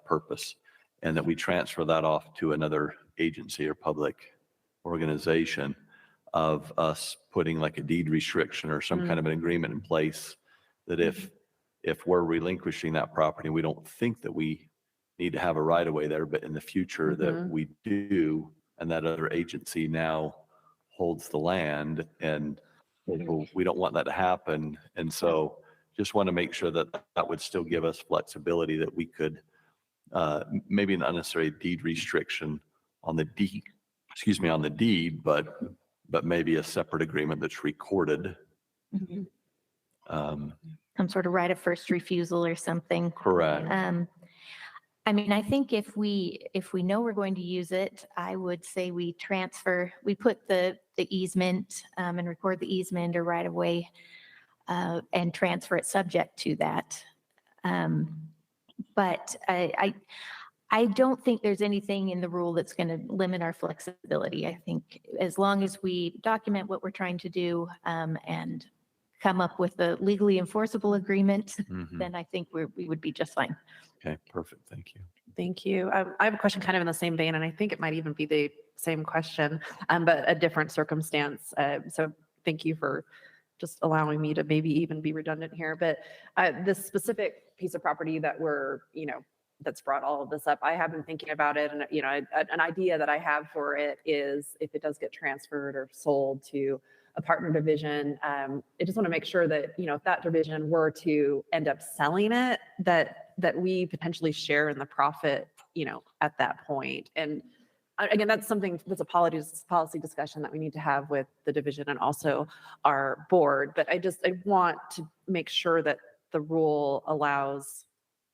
purpose, and that we transfer that off to another agency or public organization, of us putting like a deed restriction or some kind of an agreement in place that if we're relinquishing that property, we don't think that we need to have a right of way there, but in the future that we do, and that other agency now holds the land, and we don't want that to happen. And so just want to make sure that that would still give us flexibility, that we could maybe an unnecessary deed restriction on the deed, on the deed, but maybe a separate agreement that's recorded. Some sort of right of first refusal or something. Correct. I mean, I think if we know we're going to use it, I would say we put the easement and record the easement or right of way and transfer it subject to that. But I don't think there's anything in the rule that's going to limit our flexibility. I think as long as we document what we're trying to do and come up with a legally enforceable agreement, then I think we would be just fine. Okay, perfect. Thank you. Thank you. I have a question kind of in the same vein, and I think it might even be the same question, but a different circumstance. So thank you for just allowing me to maybe even be redundant here, but this specific piece of property that that's brought all of this up, I have been thinking about it, and an idea that I have for it is if it does get transferred or sold to a partner division, I just want to make sure that, if that division were to end up selling it, that we potentially share in the profit, at that point. And again, that's a policy discussion that we need to have with the division and also our board. But I want to make sure that the rule allows,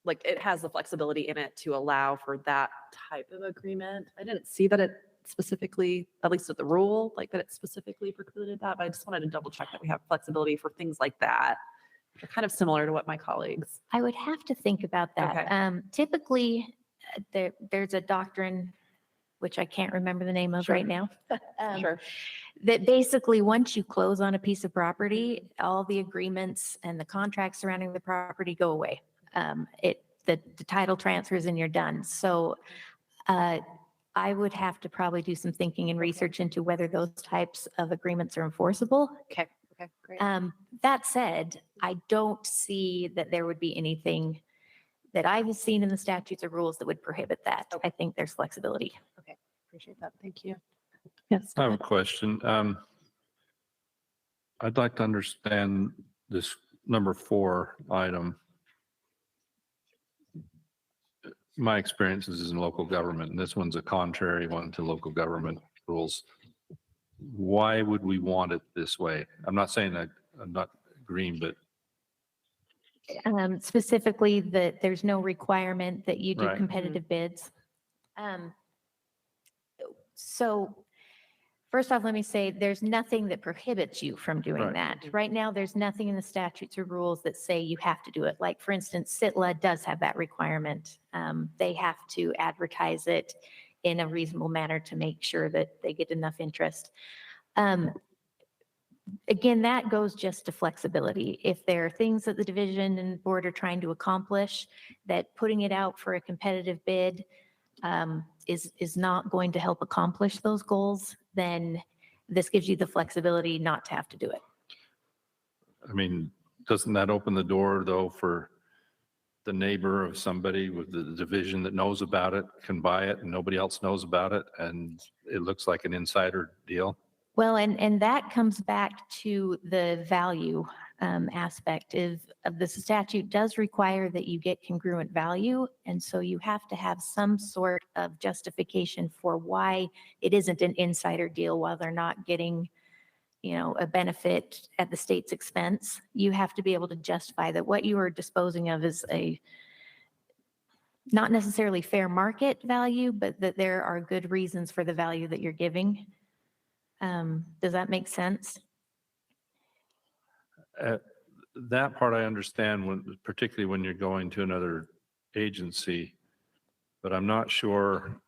like, it has the flexibility in it to allow for that type of agreement. I didn't see that it specifically, at least with the rule, like that it specifically precluded that, but I just wanted to double check that we have flexibility for things like that. They're kind of similar to what my colleagues. I would have to think about that. Okay. Typically, there's a doctrine, which I can't remember the name of Sure. right now. Sure. That basically, once you close on a piece of property, all the agreements and the contracts surrounding the property go away. The title transfers and you're done. So I would have to probably do some thinking and research into whether those types of agreements are enforceable. Okay. Okay. Great. That said, I don't see that there would be anything that I've seen in the statutes or rules that would prohibit that. I think there's flexibility. Okay. Appreciate that. Thank you. Yes. I have a question. I'd like to understand this number 4 item. My experiences is in local government, and this one's a contrary one to local government rules. Why would we want it this way? I'm not saying that I'm not agreeing, but Specifically, that there's no requirement that you do Right. competitive bids. So first off, let me say, there's nothing that prohibits you from doing Right. that. Right now, there's nothing in the statutes or rules that say you have to do it. Like, for instance, SITLA does have that requirement. They have to advertise it in a reasonable manner to make sure that they get enough interest. Again, that goes just to flexibility. If there are things that the division and board are trying to accomplish, that putting it out for a competitive bid is not going to help accomplish those goals, then this gives you the flexibility not to have to do it. I mean, doesn't that open the door though for the neighbor of somebody with the division that knows about it can buy it and nobody else knows about it and it looks like an insider deal? Well, and that comes back to the value aspect of the statute does require that you get congruent value. And so you have to have some sort of justification for why it isn't an insider deal while they're not getting, a benefit at the state's expense. You have to be able to justify that what you are disposing of is not necessarily fair market value, but that there are good reasons for the value that you're giving. Does that make sense? That part I understand, particularly when you're going to another agency, but I'm not sure.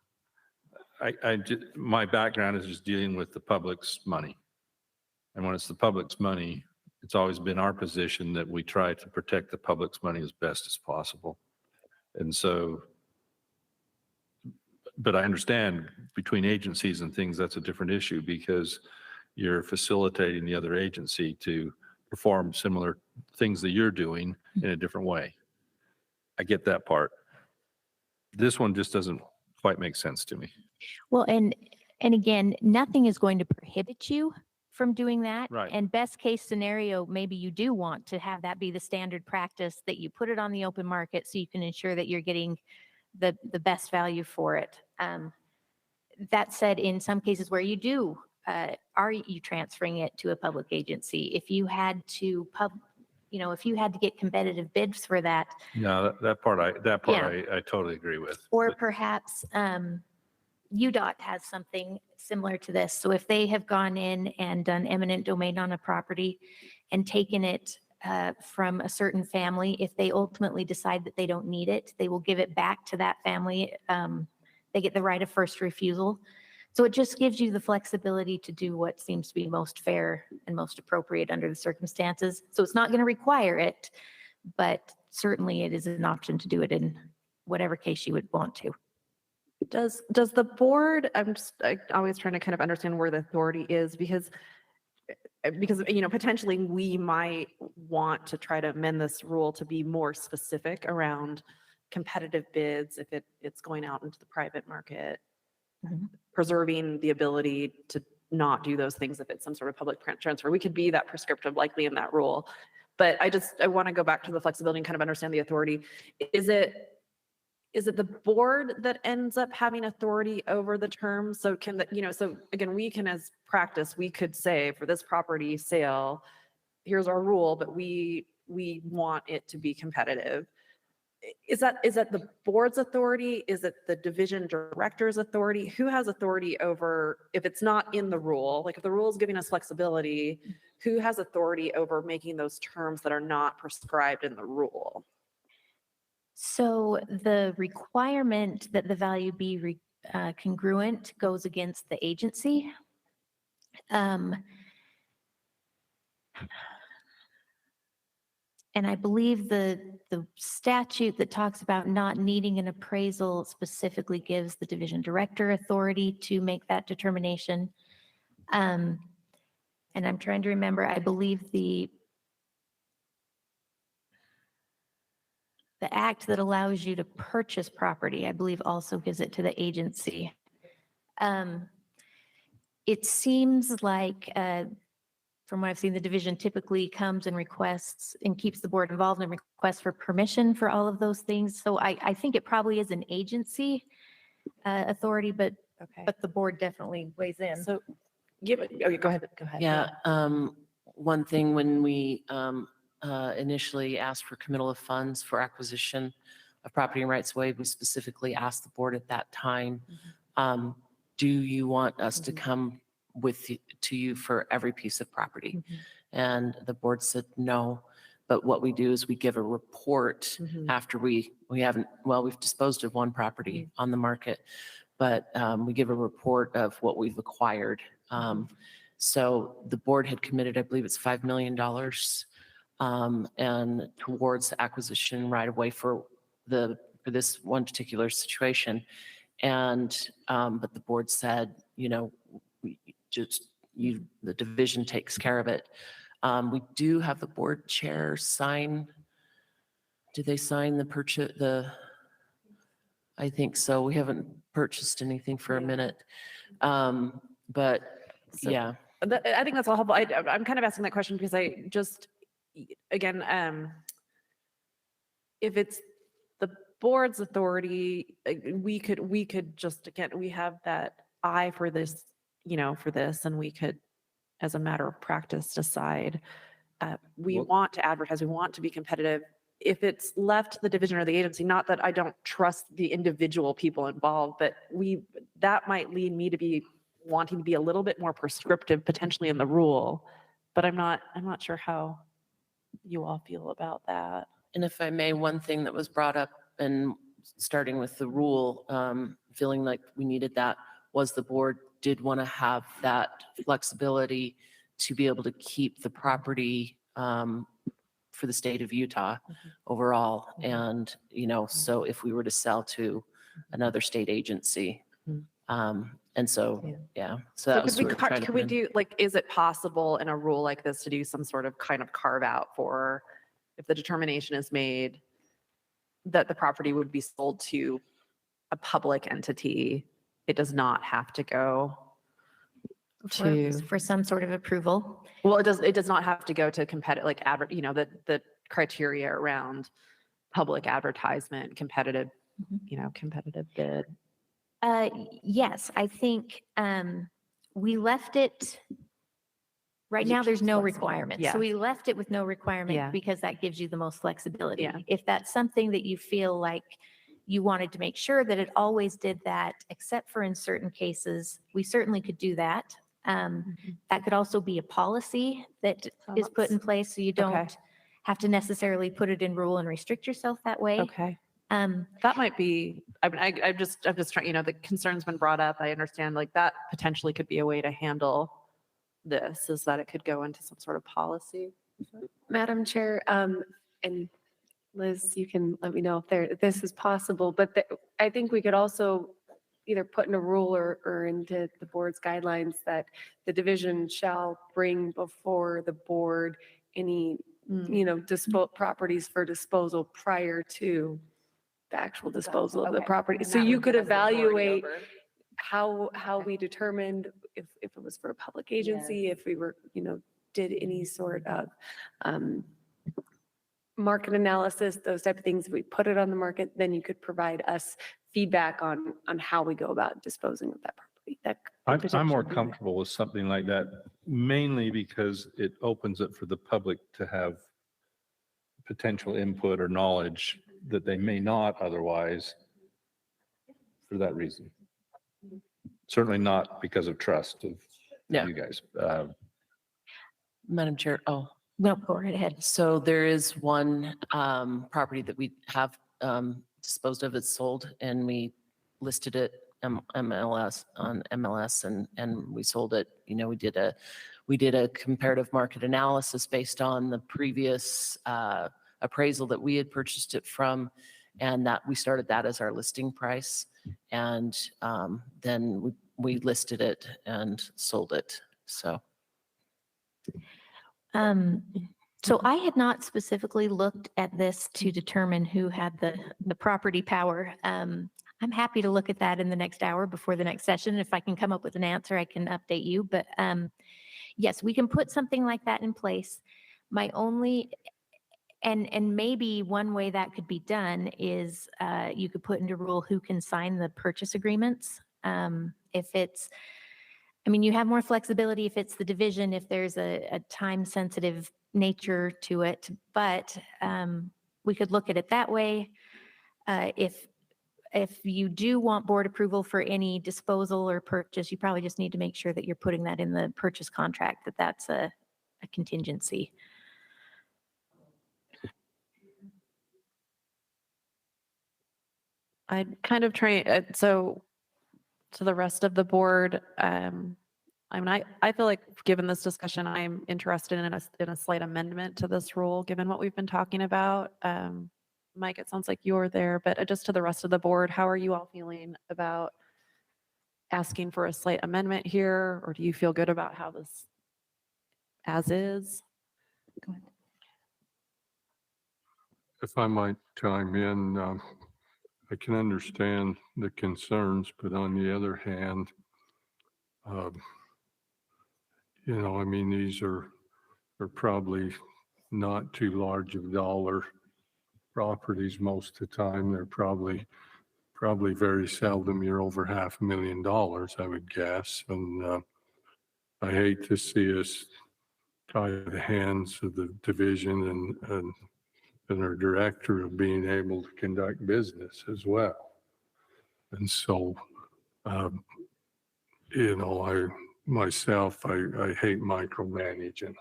My background is just dealing with the public's money. And when it's the public's money, it's always been our position that we try to protect the public's money as best as possible. And so, but I understand between agencies and things, that's a different issue because you're facilitating the other agency to perform similar things that you're doing in a different way. I get that part. This one just doesn't quite make sense to me. Well, and again, nothing is going to prohibit you from doing that. Right. And best case scenario, maybe you do want to have that be the standard practice, that you put it on the open market so you can ensure that you're getting the best value for it. That said, in some cases where you do, are you transferring it to a public agency? If you had to if you had to get competitive bids for that, No, that part Yeah. I totally agree with. or But perhaps UDOT has something similar to this. So if they have gone in and done eminent domain on a property and taken it from a certain family, if they ultimately decide that they don't need it, they will give it back to that family. They get the right of first refusal. So it just gives you the flexibility to do what seems to be most fair and most appropriate under the circumstances. So it's not going to require it, but certainly it is an option to do it in whatever case you would want to. Does the board, I'm always trying to kind of understand where the authority is, because because, potentially we might want to try to amend this rule to be more specific around competitive bids if it's going out into the private market, preserving the ability to not do those things if it's some sort of public transfer. We could be that prescriptive likely in that rule. But I want to go back to the flexibility and kind of understand the authority. Is it the board that ends up having authority over the terms? So can so again, we can, as practice, we could say for this property sale, here's our rule, but we want it to be competitive. Is that the board's authority? Is it the division director's authority? Who has authority over, if it's not in the rule, like if the rule is giving us flexibility, who has authority over making those terms that are not prescribed in the rule? So the requirement that the value be congruent goes against the agency. And I believe the statute that talks about not needing an appraisal specifically gives the division director authority to make that determination. And I'm trying to remember, I believe the act that allows you to purchase property, I believe also gives it to the agency. It seems like, from what I've seen, the division typically comes and requests and keeps the board involved and requests for permission for all of those things. So I think it probably is an agency authority, but the board definitely weighs in. So give it, okay, go ahead. Yeah, one thing when we initially asked for committal of funds for acquisition of property and rights of way, we specifically asked the board at that time, do you want us to come to you for every piece of property? And the board said no. But what we do is we give a report after we've disposed of one property on the market, but we give a report of what we've acquired. So the board had committed, I believe it's $5 million and towards the acquisition right away for this one particular situation. And, but the board said, the division takes care of it. We do have the board chair sign. Did they sign the purchase? I think so. We haven't purchased anything for a minute. But So, yeah. I think that's all helpful. I'm kind of asking that question because I just, again, if it's the board's authority, we could just, again, we have that eye for this, for this, and we could, as a matter of practice, decide we want to advertise, we want to be competitive. If it's left to the division or the agency, not that I don't trust the individual people involved, but that might lead me to be wanting to be a little bit more prescriptive potentially in the rule, but I'm not sure how you all feel about that. And if I may, one thing that was brought up, and starting with the rule, feeling like we needed that, was the board did want to have that flexibility to be able to keep the property for the state of Utah overall. And, so if we were to sell to another state agency. And so, yeah. So that was Could we do, like, is it possible in a rule like this to do some sort of kind of carve out for if the determination is made that the property would be sold to a public entity, it does not have to go for some sort of approval? Well, it does not have to go to competitive, like the criteria around public advertisement, competitive, competitive bid. Yes, I think we left it, right now there's no requirement. Yeah. So we left it with no requirement Yeah. because that gives you the most flexibility. Yeah. If that's something that you feel like you wanted to make sure that it always did that, except for in certain cases, we certainly could do that. That could also be a policy that is put in place so you don't have to necessarily put it in rule and restrict yourself that way. Okay. That might be, I'm just trying, the concern's been brought up. I understand like that potentially could be a way to handle this, is that it could go into some sort of policy. Madam Chair, and Liz, you can let me know if this is possible, but I think we could also either put in a rule or into the board's guidelines that the division shall bring before the board any, properties for disposal prior to the actual disposal of the Okay. property. And So that you would could give us authority evaluate over- how we determined if it was for a public agency, if we were, did any sort of market analysis, those type of things. If we put it on the market, then you could provide us feedback on how we go about disposing of that property. That could I'm more potentially be- comfortable with something like that, mainly because it opens it for the public to have potential input or knowledge that they may not otherwise for that reason. Certainly not because of trust of Yeah. you guys. Madam Chair, No, go right ahead. so there is one property that we have disposed of, it's sold, and we listed it MLS on MLS and we sold it. We did a comparative market analysis based on the previous appraisal that we had purchased it from, and that we started that as our listing price. And then we listed it and sold it. So. So I had not specifically looked at this to determine who had the property power. I'm happy to look at that in the next hour before the next session. If I can come up with an answer, I can update you. But yes, we can put something like that in place. My only, and maybe one way that could be done is you could put into rule who can sign the purchase agreements. If it's, you have more flexibility if it's the division, if there's a time sensitive nature to it, but we could look at it that way. If you do want board approval for any disposal or purchase, you probably just need to make sure that you're putting that in the purchase contract, that that's a contingency. I'm kind of trying, so to the rest of the board, I feel like given this discussion, I'm interested in a slight amendment to this rule, given what we've been talking about. Mike, it sounds like you're there, but just to the rest of the board, how are you all feeling about asking for a slight amendment here? Or do you feel good about how this as is? Go ahead. If I might chime in, I can understand the concerns, but on the other hand, these are probably not too large of dollar properties most of the time. They're probably very seldom you're over $500,000, I would guess. And I hate to see us tie the hands of the division and our director of being able to conduct business as well. And so, I myself, I hate micromanaging.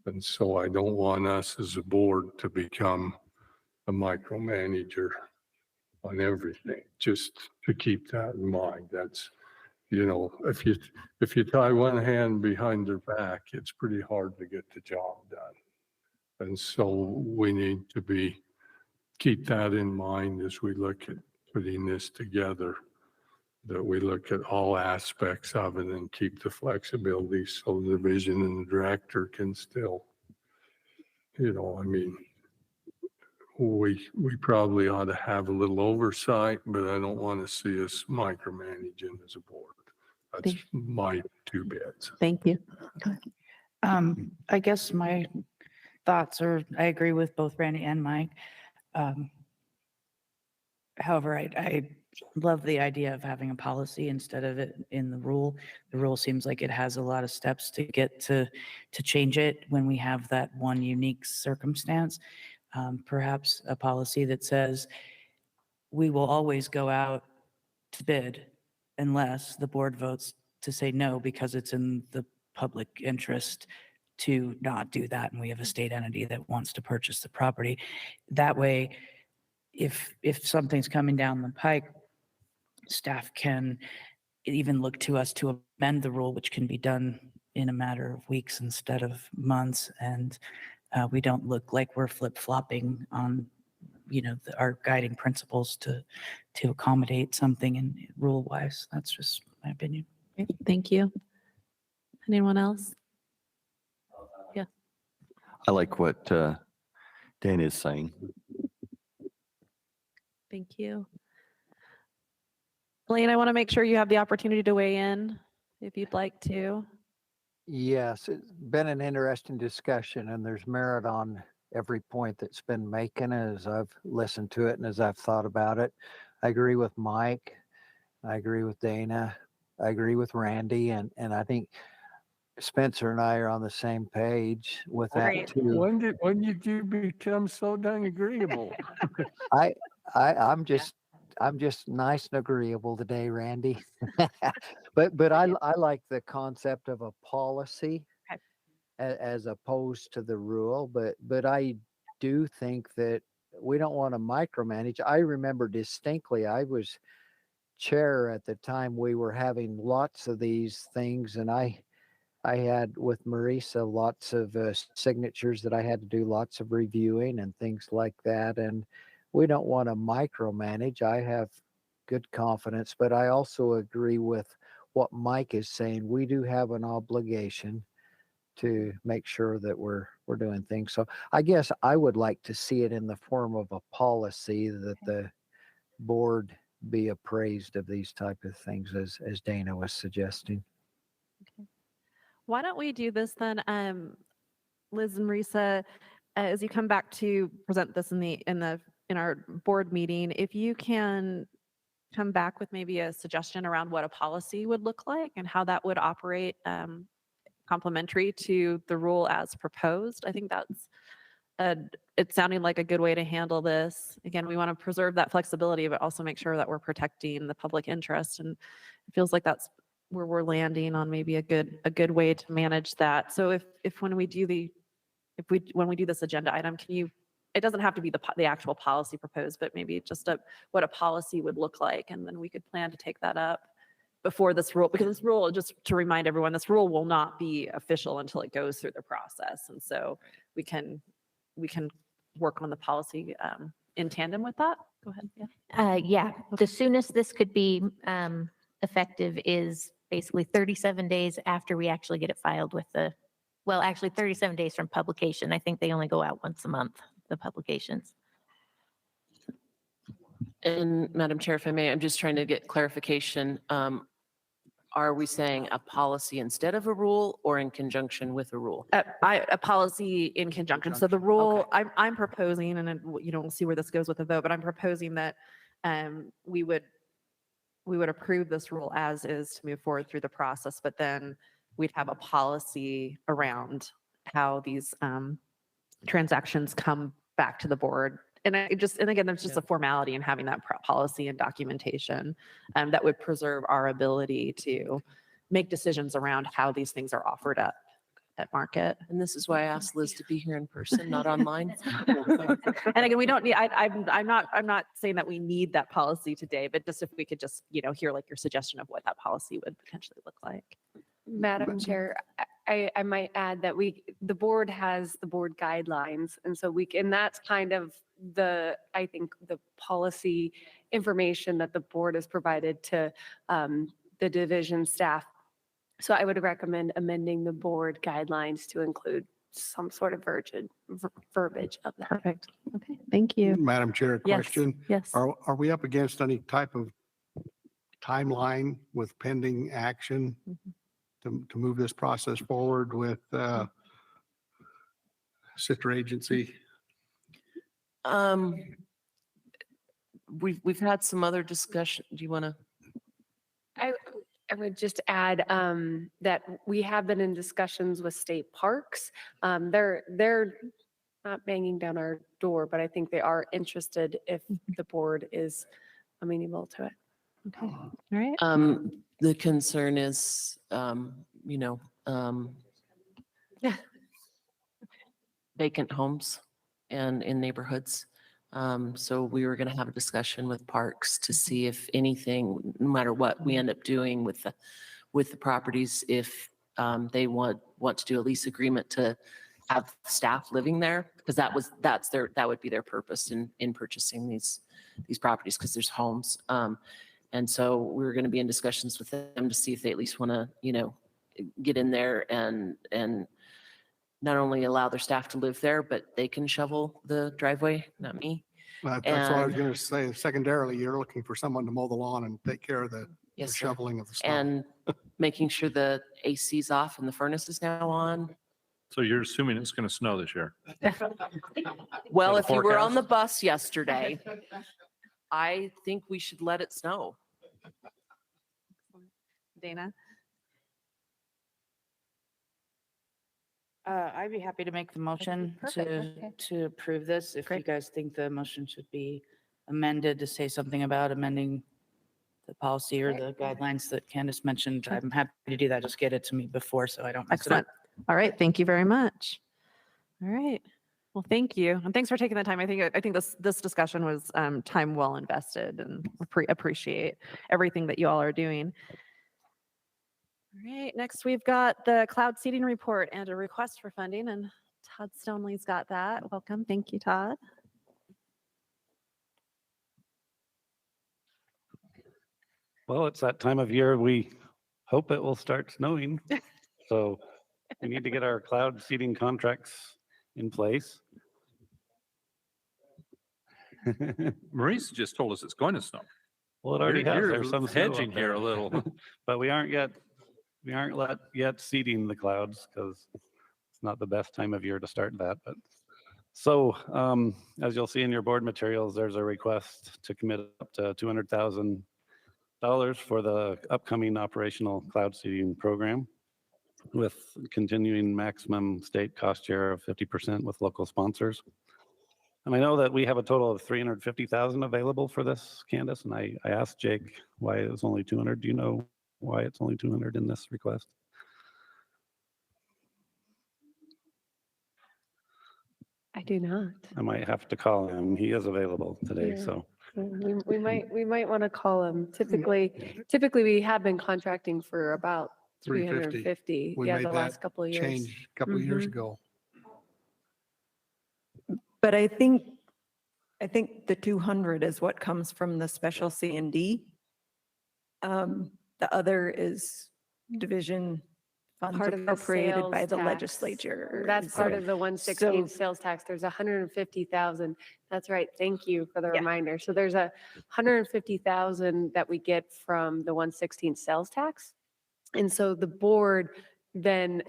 And so I don't want us as a board to become a micromanager on everything, just to keep that in mind. That's, if you tie one hand behind their back, it's pretty hard to get the job done. And so we need to keep that in mind as we look at putting this together, that we look at all aspects of it and keep the flexibility so the division and the director can still, we probably ought to have a little oversight, but I don't want to see us micromanaging as a board. That's my 2 bits. Thank you. I guess my thoughts are, I agree with both Randy and Mike. However, I love the idea of having a policy instead of it in the rule. The rule seems like it has a lot of steps to get to change it when we have that one unique circumstance. Perhaps a policy that says we will always go out to bid unless the board votes to say no because it's in the public interest to not do that and we have a state entity that wants to purchase the property. That way, if something's coming down the pike, staff can even look to us to amend the rule, which can be done in a matter of weeks instead of months. And we don't look like we're flip-flopping on, our guiding principles to accommodate something in rule wise. That's just my opinion. Great, thank you. Anyone else? Yeah. I like what Dan is saying. Thank you. Elaine, I want to make sure you have the opportunity to weigh in if you'd like to. Yes, it's been an interesting discussion and there's merit on every point that's been making as I've listened to it and as I've thought about it. I agree with Mike. I agree with Dana. I agree with Randy. And I think Spencer and I are on the same page with that Great. too. When did you become so dang agreeable? I'm just nice and agreeable today, Randy. But I like the concept of a policy Okay. as opposed to the rule. But I do think that we don't want to micromanage. I remember distinctly, I was chair at the time we were having lots of these things, and I had with Marisa lots of signatures that I had to do lots of reviewing and things like that. And we don't want to micromanage. I have good confidence, but I also agree with what Mike is saying. We do have an obligation to make sure that we're doing things. So I guess I would like to see it in the form of a policy that the board be appraised of these type of things as Dana was suggesting. Why don't we do this then, Liz and Marisa, as you come back to present this in our board meeting, if you can come back with maybe a suggestion around what a policy would look like and how that would operate complementary to the rule as proposed. I think that's it's sounding like a good way to handle this. Again, we want to preserve that flexibility, but also make sure that we're protecting the public interest. And it feels like that's where we're landing on maybe a good way to manage that. So when we do this agenda item, it doesn't have to be the actual policy proposed, but maybe just what a policy would look like. And then we could plan to take that up before this rule, because this rule, just to remind everyone, this rule will not be official until it goes through the process. And so we can work on the policy in tandem with that. Go ahead. Yeah. Yeah, the soonest this could be effective is basically 37 days after we actually get it filed with actually 37 days from publication. I think they only go out once a month, the publications. And Madam Chair, if I may, I'm just trying to get clarification. Are we saying a policy instead of a rule or in conjunction with a rule? A policy in conjunction. So the rule I'm proposing, and then, we'll see where this goes with the vote, but I'm proposing that we would approve this rule as is to move forward through the process, but then we'd have a policy around how these transactions come back to the board. And again, there's just a formality in having that policy and documentation that would preserve our ability to make decisions around how these things are offered up at market. And this is why I asked Liz to be here in person, not online. And again, we don't need, I'm not saying that we need that policy today, but just if we could just, hear like your suggestion of what that policy would potentially look like. Madam Chair, I might add that the board has the board guidelines. And so and that's kind of I think the policy information that the board has provided to the division staff. So I would recommend amending the board guidelines to include some sort of verbiage of that. Perfect. Okay, thank you. Madam Chair, a question. Yes. Are we up against any type of timeline with pending action to move this process forward with sister agency? We've had some other discussion. Do you want to? I would just add that we have been in discussions with state parks. They're not banging down our door, but I think they are interested if the board is amenable to it. Okay. All right. The concern is, vacant homes and in neighborhoods. So we were going to have a discussion with parks to see if anything, no matter what we end up doing with the properties, if they want to do a lease agreement to have staff living there, because that would be their purpose in purchasing these properties, because there's homes. And so we're going to be in discussions with them to see if they at least want to, get in there and not only allow their staff to live there, but they can shovel the driveway, not me. That's what I was And- going to say. Secondarily, you're looking for someone to mow the lawn and take care of the Yes, sir. shoveling of the snow. And making sure the AC's off and the furnace is now on. So you're assuming it's going to snow this year? Well, the if you were on forecast? the bus yesterday, I think we should let it snow. Dana? I'd be happy to make the motion Perfect, to, okay. to approve this. If you Great. guys think the motion should be amended to say something about amending the policy or the guidelines that Candace mentioned, I'm happy to do that. Just get it to me before so I don't mess it up. Excellent. All right. Thank you very much. All right. Well, thank you. And thanks for taking the time. I think this discussion was time well invested, and appreciate everything that you all are doing. All right. Next, we've got the cloud seeding report and a request for funding, and Todd Stoneley's got that. Welcome. Thank you, Todd. Well, it's that time of year. We hope it will start snowing. So we need to get our cloud seeding contracts in place. Marisa just told us it's going to snow. Well, it already You're- has. you're There's some snow hedging up here there. a little. But we aren't yet seeding the clouds because it's not the best time of year to start that. But so as you'll see in your board materials, there's a request to commit up to $200,000 for the upcoming operational cloud seeding program, with continuing maximum state cost share of 50% with local sponsors. And I know that we have a total of 350,000 available for this, Candace, and I asked Jake why it was only 200. Do you know why it's only 200 in this request? I do not. I might have to call him. He is available today, Yeah. so. We might want to call them. Typically we have been contracting for about 350. We Yeah, made the last that couple of years. change a couple of years Mhm. ago. But I think the 200 is what comes from the special C and D. The other is division funds Part of the appropriated by sales the tax. legislature. That's and part so- of the 116 so- sales tax. There's 150,000. That's right. Thank you for the Yeah. reminder. So there's 150,000 that we get from the 116 sales tax. And so the board then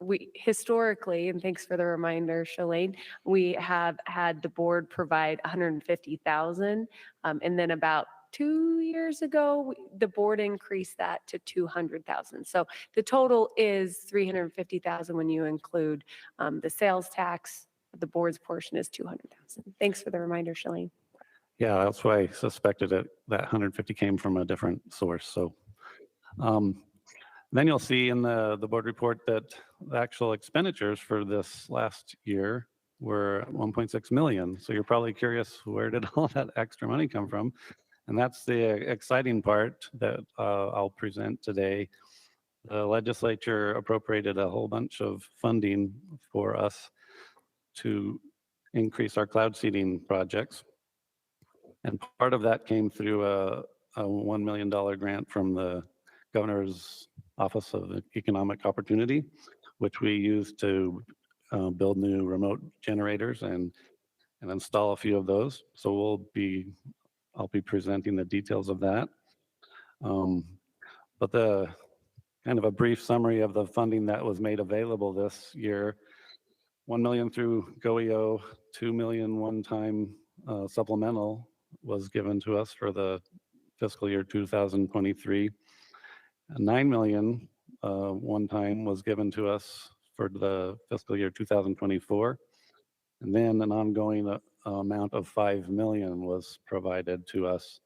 we historically, and thanks for the reminder, Shalane, we have had the board provide 150,000. And then about 2 years ago, the board increased that to 200,000. So the total is 350,000 when you include the sales tax. The board's portion is 200,000. Thanks for the reminder, Shalane. Yeah, that's what I suspected it. That 150 came from a different source. So then you'll see in the board report that the actual expenditures for this last year were 1.6 million. So you're probably curious, where did all that extra money come from? And that's the exciting part that I'll present today. The legislature appropriated a whole bunch of funding for us to increase our cloud seeding projects. And part of that came through a $1 million grant from the Governor's Office of Economic Opportunity, which we used to build new remote generators and install a few of those. So I'll be presenting the details of that. But the kind of a brief summary of the funding that was made available this year: 1 million through GOEO, 2 million one-time supplemental was given to us for the fiscal year 2023. 9 million one-time was given to us for the fiscal year 2024. And then an ongoing amount of 5 million was provided to us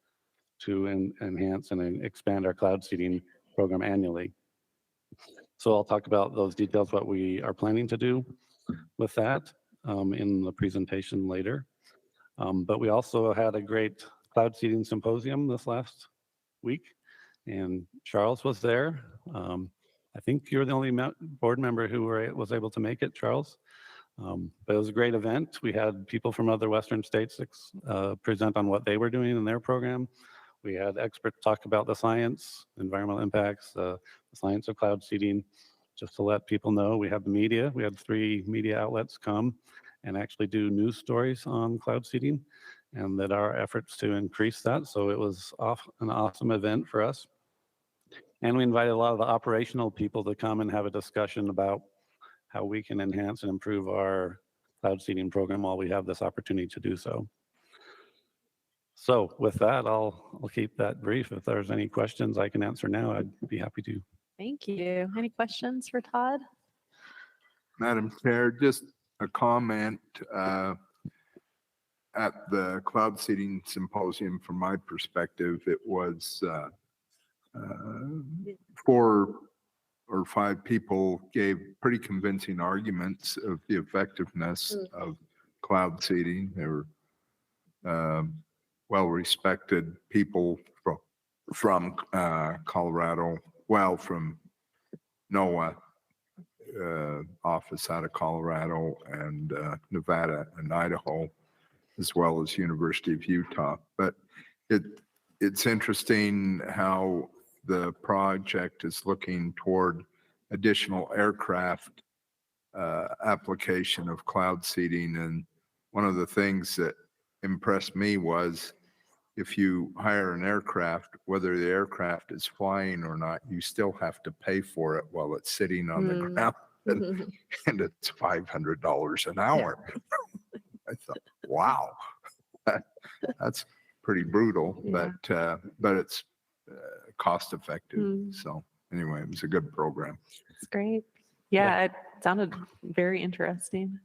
to enhance and expand our cloud seeding program annually. So I'll talk about those details, what we are planning to do with that in the presentation later. But we also had a great cloud seeding symposium this last week, and Charles was there. I think you're the only board member who was able to make it, Charles. But it was a great event. We had people from other Western states present on what they were doing in their program. We had experts talk about the science, environmental impacts, the science of cloud seeding. Just to let people know, we had the media. We had 3 media outlets come and actually do news stories on cloud seeding, and that our efforts to increase that. So it was an awesome event for us. And we invited a lot of the operational people to come and have a discussion about how we can enhance and improve our cloud seeding program while we have this opportunity to do so. So with that, I'll keep that brief. If there's any questions I can answer now, I'd be happy to. Thank you. Any questions for Todd? Madam Chair, just a comment at the cloud seeding symposium. From my perspective, it was 4 or 5 people gave pretty convincing arguments of the effectiveness of cloud seeding. They were well-respected people from Colorado, from NOAA office out of Colorado, and Nevada and Idaho, as well as University of Utah. But it's interesting how the project is looking toward additional aircraft application of cloud seeding. And one of the things that impressed me was if you hire an aircraft, whether the aircraft is flying or not, you still have to pay for it while it's sitting on the ground. And it's $500 an hour. I thought, wow, that's pretty brutal, but it's cost effective. So anyway, it was a good program. That's great. Yeah, it sounded very interesting.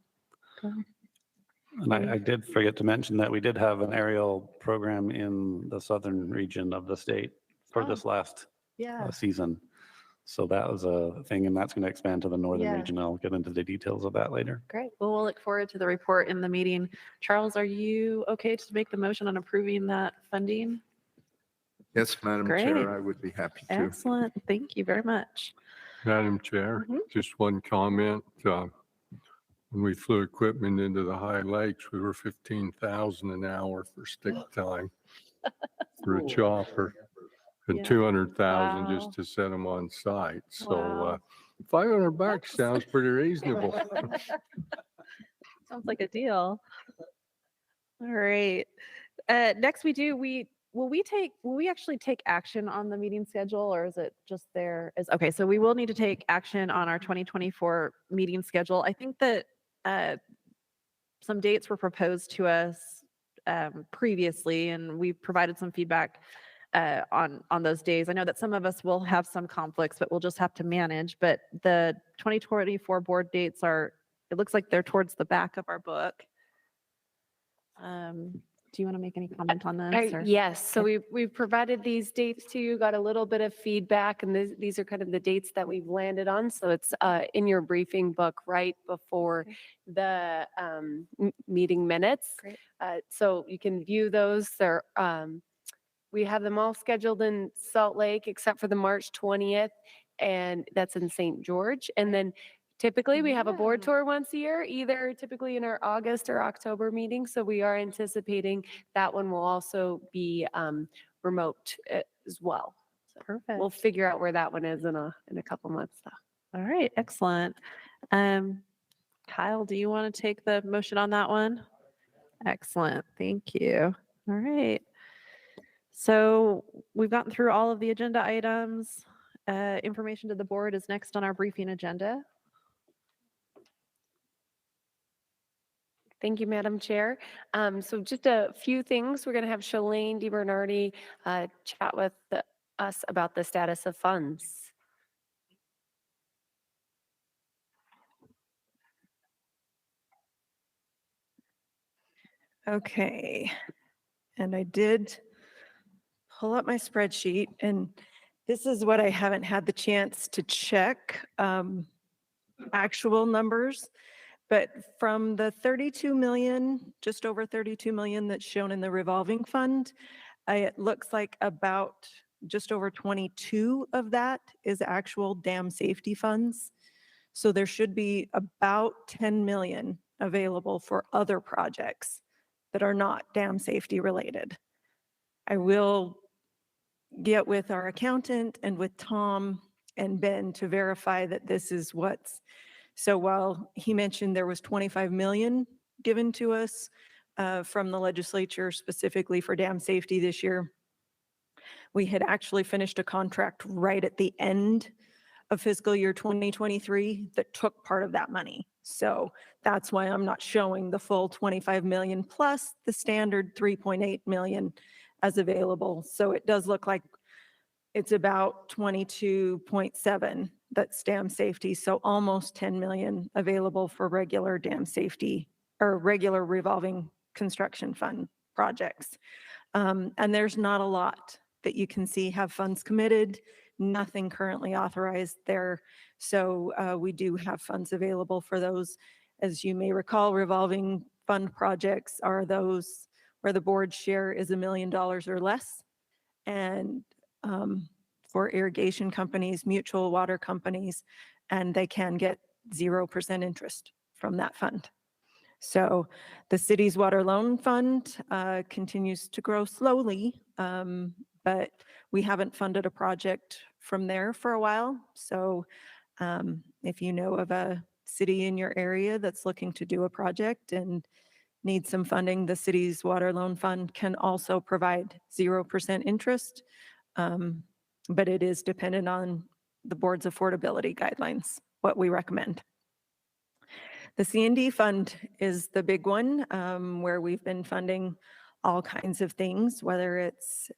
And I did forget to mention that we did have an aerial program in the southern region of the state for this last season. So that was a thing, and that's going to expand to the northern region. I'll get into the details of that later. Great. Well, we'll look forward to the report in the meeting. Charles, are you okay to make the motion on approving that funding? Yes, Madam Chair, I would be happy to. Excellent. Thank you very much. Madam Chair, just one comment. When we flew equipment into the high lakes, we were 15,000 an hour for stick time for a chopper, and 200,000 just to set them on site. So $500 sounds pretty reasonable. Sounds like a deal. All right. Next will we actually take action on the meeting schedule, or is it just there? Okay, so we will need to take action on our 2024 meeting schedule. I think that some dates were proposed to us previously, and we've provided some feedback on those days. I know that some of us will have some conflicts, but we'll just have to manage. But the 2024 board dates it looks like they're towards the back of our book. Do you want to make any comment on this? Yes, so we've provided these dates to you, got a little bit of feedback, and these are kind of the dates that we've landed on. So it's in your briefing book right before the meeting minutes. Great. So you can view those. We have them all scheduled in Salt Lake except for the March 20th, and that's in St. George. And then typically, we have a board tour once a year, either typically in our August or October meeting. So we are anticipating that one will also be remote as well. So Perfect. we'll figure out where that one is in a couple months, though. All right, excellent. Kyle, do you want to take the motion on that one? Excellent, thank you. All right. So we've gotten through all of the agenda items. Information to the board is next on our briefing agenda. Thank you, Madam Chair. So just a few things. We're going to have Shalane DiBernardi chat with us about the status of funds. Okay. And I did pull up my spreadsheet, and this is what I haven't had the chance to check actual numbers. But from the 32 million, just over 32 million that's shown in the revolving fund, it looks like about just over 22 of that is actual dam safety funds. So there should be about 10 million available for other projects that are not dam safety related. I will get with our accountant and with Tom and Ben to verify that this is what's, so while he mentioned there was 25 million given to us from the legislature specifically for dam safety this year, we had actually finished a contract right at the end of fiscal year 2023 that took part of that money. So that's why I'm not showing the full 25 million plus the standard 3.8 million as available. So it does look like it's about 22.7 that's dam safety. So almost 10 million available for regular dam safety or regular revolving construction fund projects. And there's not a lot that you can see have funds committed, nothing currently authorized there. So we do have funds available for those. As you may recall, revolving fund projects are those where the board share is $1 million or less. And for irrigation companies, mutual water companies, and they can get 0% interest from that fund. So the city's water loan fund continues to grow slowly, but we haven't funded a project from there for a while. So if you know of a city in your area that's looking to do a project and needs some funding, the city's water loan fund can also provide 0% interest, but it is dependent on the board's affordability guidelines, what we recommend. The C&D fund is the big one where we've been funding all kinds of things, whether it's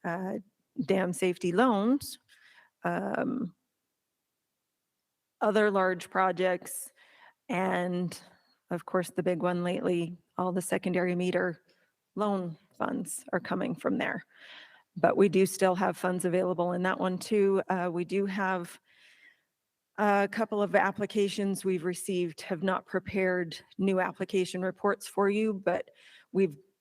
dam safety loans, other large projects, and of course, the big one lately, all the secondary meter loan funds are coming from there. But we do still have funds available in that one too. We do have a couple of applications we've received, have not prepared new application reports for you, but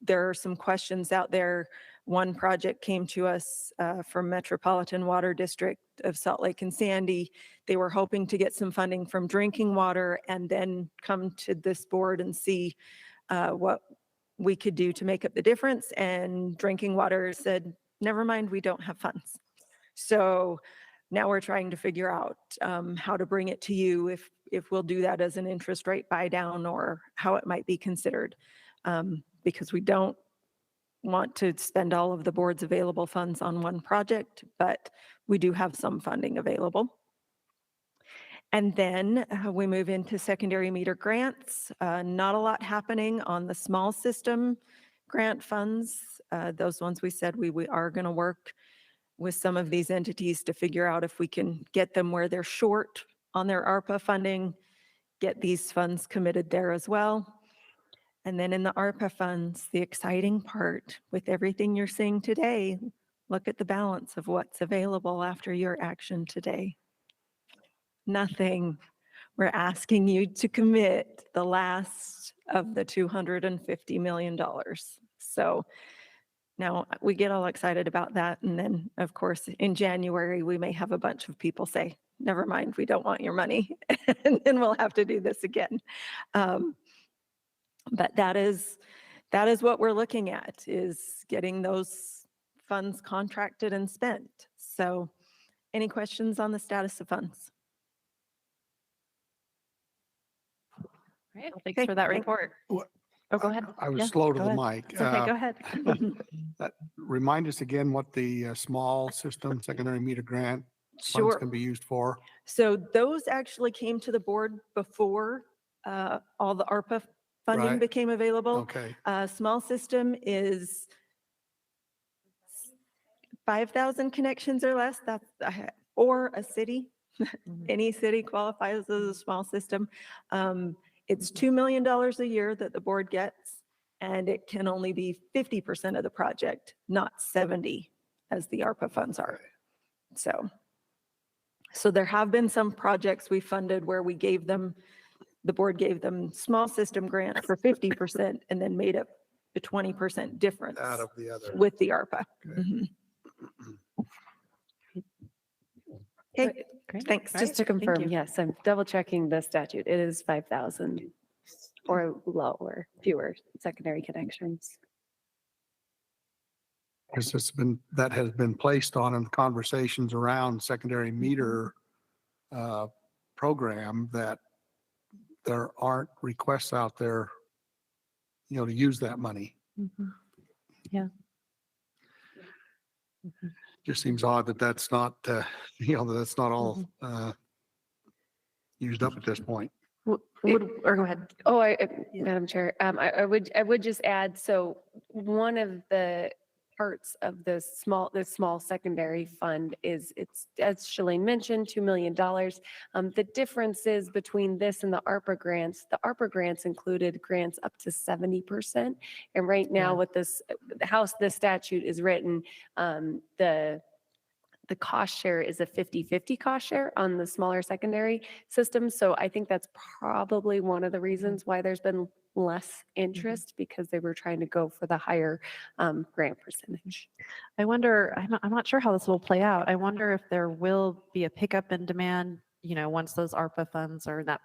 there are some questions out there. One project came to us from Metropolitan Water District of Salt Lake and Sandy. They were hoping to get some funding from drinking water and then come to this board and see what we could do to make up the difference. And drinking water said, never mind, we don't have funds. So now we're trying to figure out how to bring it to you, if we'll do that as an interest rate buy down or how it might be considered, because we don't want to spend all of the board's available funds on one project, but we do have some funding available. And then we move into secondary meter grants. Not a lot happening on the small system grant funds. Those ones we said we are going to work with some of these entities to figure out if we can get them where they're short on their ARPA funding, get these funds committed there as well. And then in the ARPA funds, the exciting part with everything you're seeing today, look at the balance of what's available after your action today. Nothing. We're asking you to commit the last of the $250 million. So now we get all excited about that. And then, of course, in January, we may have a bunch of people say, never mind, we don't want your money. And then we'll have to do this again. But that is what we're looking at, is getting those funds contracted and spent. So any questions on the status of funds? Great. Well, thanks for that report. Oh, go ahead. I was Yeah, slow to go the ahead. mic. It's okay, go ahead. Remind us again what the small system secondary meter grant funds Sure. can be used for. So those actually came to the board before all the ARPA funding Right. became available. Okay. Small system is 5,000 connections or less. That's or a city. Any city qualifies as a small system. It's $2 million a year that the board gets, and it can only be 50% of the project, not 70 as the ARPA funds are. So there have been some projects we funded where we gave them, the board gave them small system grant for 50% and then made up the 20% difference Out of the other. with the ARPA. Okay. Mhm. Okay, Great. thanks. Just to Thank confirm, you. yes, I'm double checking the statute. It is 5,000 or lower, fewer secondary connections. Because that has been placed on in conversations around secondary meter program, that there aren't requests out there, to use that money. Mhm. Yeah. Just seems odd that that's not, that's not all used up at this point. Or go ahead. Oh, Yeah. Madam Chair, I would just add, so one of the parts of the small secondary fund is, it's, as Shalane mentioned, $2 million. The difference is between this and the ARPA grants included grants up to 70%. And right now Yeah. with this, the statute is written, the cost share is a 50-50 cost share on the smaller secondary systems. So I think that's probably one of the reasons why there's been less interest, because they were trying to go for the higher grant percentage. I wonder, I'm not sure how this will play out. I wonder if there will be a pickup in demand, once those ARPA funds or that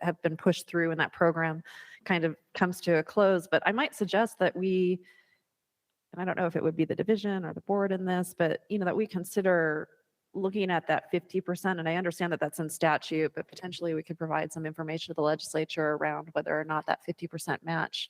have been pushed through and that program kind of comes to a close. But I might suggest that and I don't know if it would be the division or the board in this, but that we consider looking at that 50%. And I understand that that's in statute, but potentially we could provide some information to the legislature around whether or not that 50% match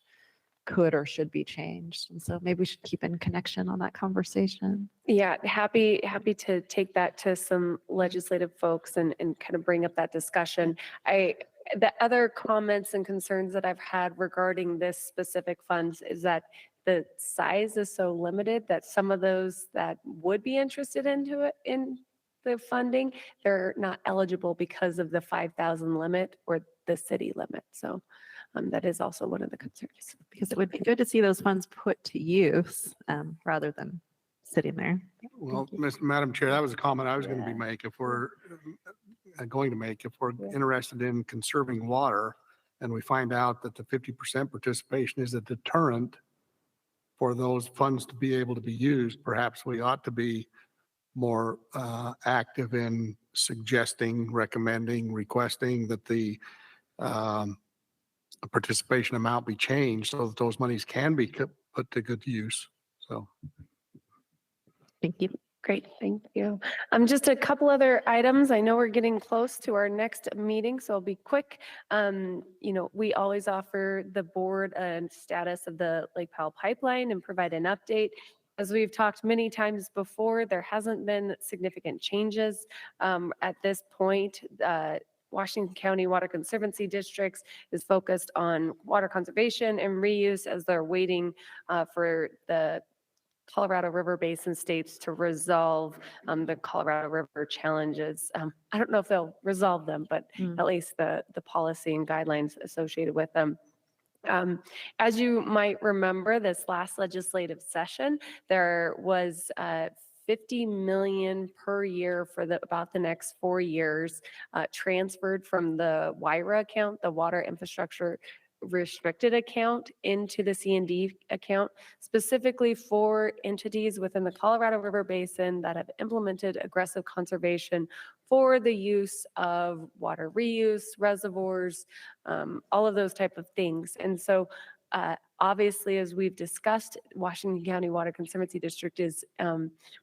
could or should be changed. And so maybe we should keep in connection on that conversation. Yeah, happy to take that to some legislative folks and kind of bring up that discussion. The other comments and concerns that I've had regarding this specific funds is that the size is so limited that some of those that would be interested in the funding, they're not eligible because of the 5,000 limit or the city limit. So that is also one of the concerns. Because it would be good to see those funds put to use rather than sitting there. Well, Madam Chair, that was a comment I was going to be make. If we're interested in conserving water and we find out that the 50% participation is a deterrent for those funds to be able to be used, perhaps we ought to be more active in suggesting, recommending, requesting that the participation amount be changed so that those monies can be put to good use. So. Thank you. Great, thank you. Just a couple other items. I know we're getting close to our next meeting, so I'll be quick. We always offer the board a status of the Lake Powell pipeline and provide an update. As we've talked many times before, there hasn't been significant changes at this point. Washington County Water Conservancy Districts is focused on water conservation and reuse as they're waiting for the Colorado River Basin states to resolve the Colorado River challenges. I don't know if they'll resolve them, but at least the policy and guidelines associated with them. As you might remember, this last legislative session, there was 50 million per year for about the next 4 years transferred from the WIRA account, the Water Infrastructure Restricted account, into the C&D account, specifically for entities within the Colorado River Basin that have implemented aggressive conservation for the use of water reuse, reservoirs, all of those type of things. And so obviously, as we've discussed, Washington County Water Conservancy District is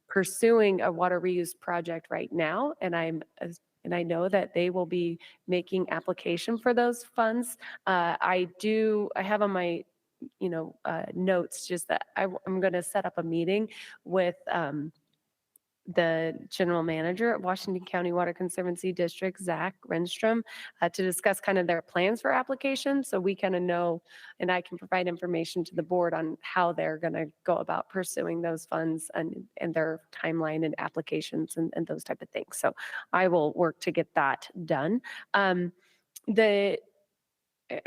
pursuing a water reuse project right now, and I know that they will be making application for those funds. I have on my, notes just that I'm going to set up a meeting with the general manager at Washington County Water Conservancy District, Zach Renstrom, to discuss kind of their plans for application. So we kind of know, and I can provide information to the board on how they're going to go about pursuing those funds and their timeline and applications and those type of things. So I will work to get that done. I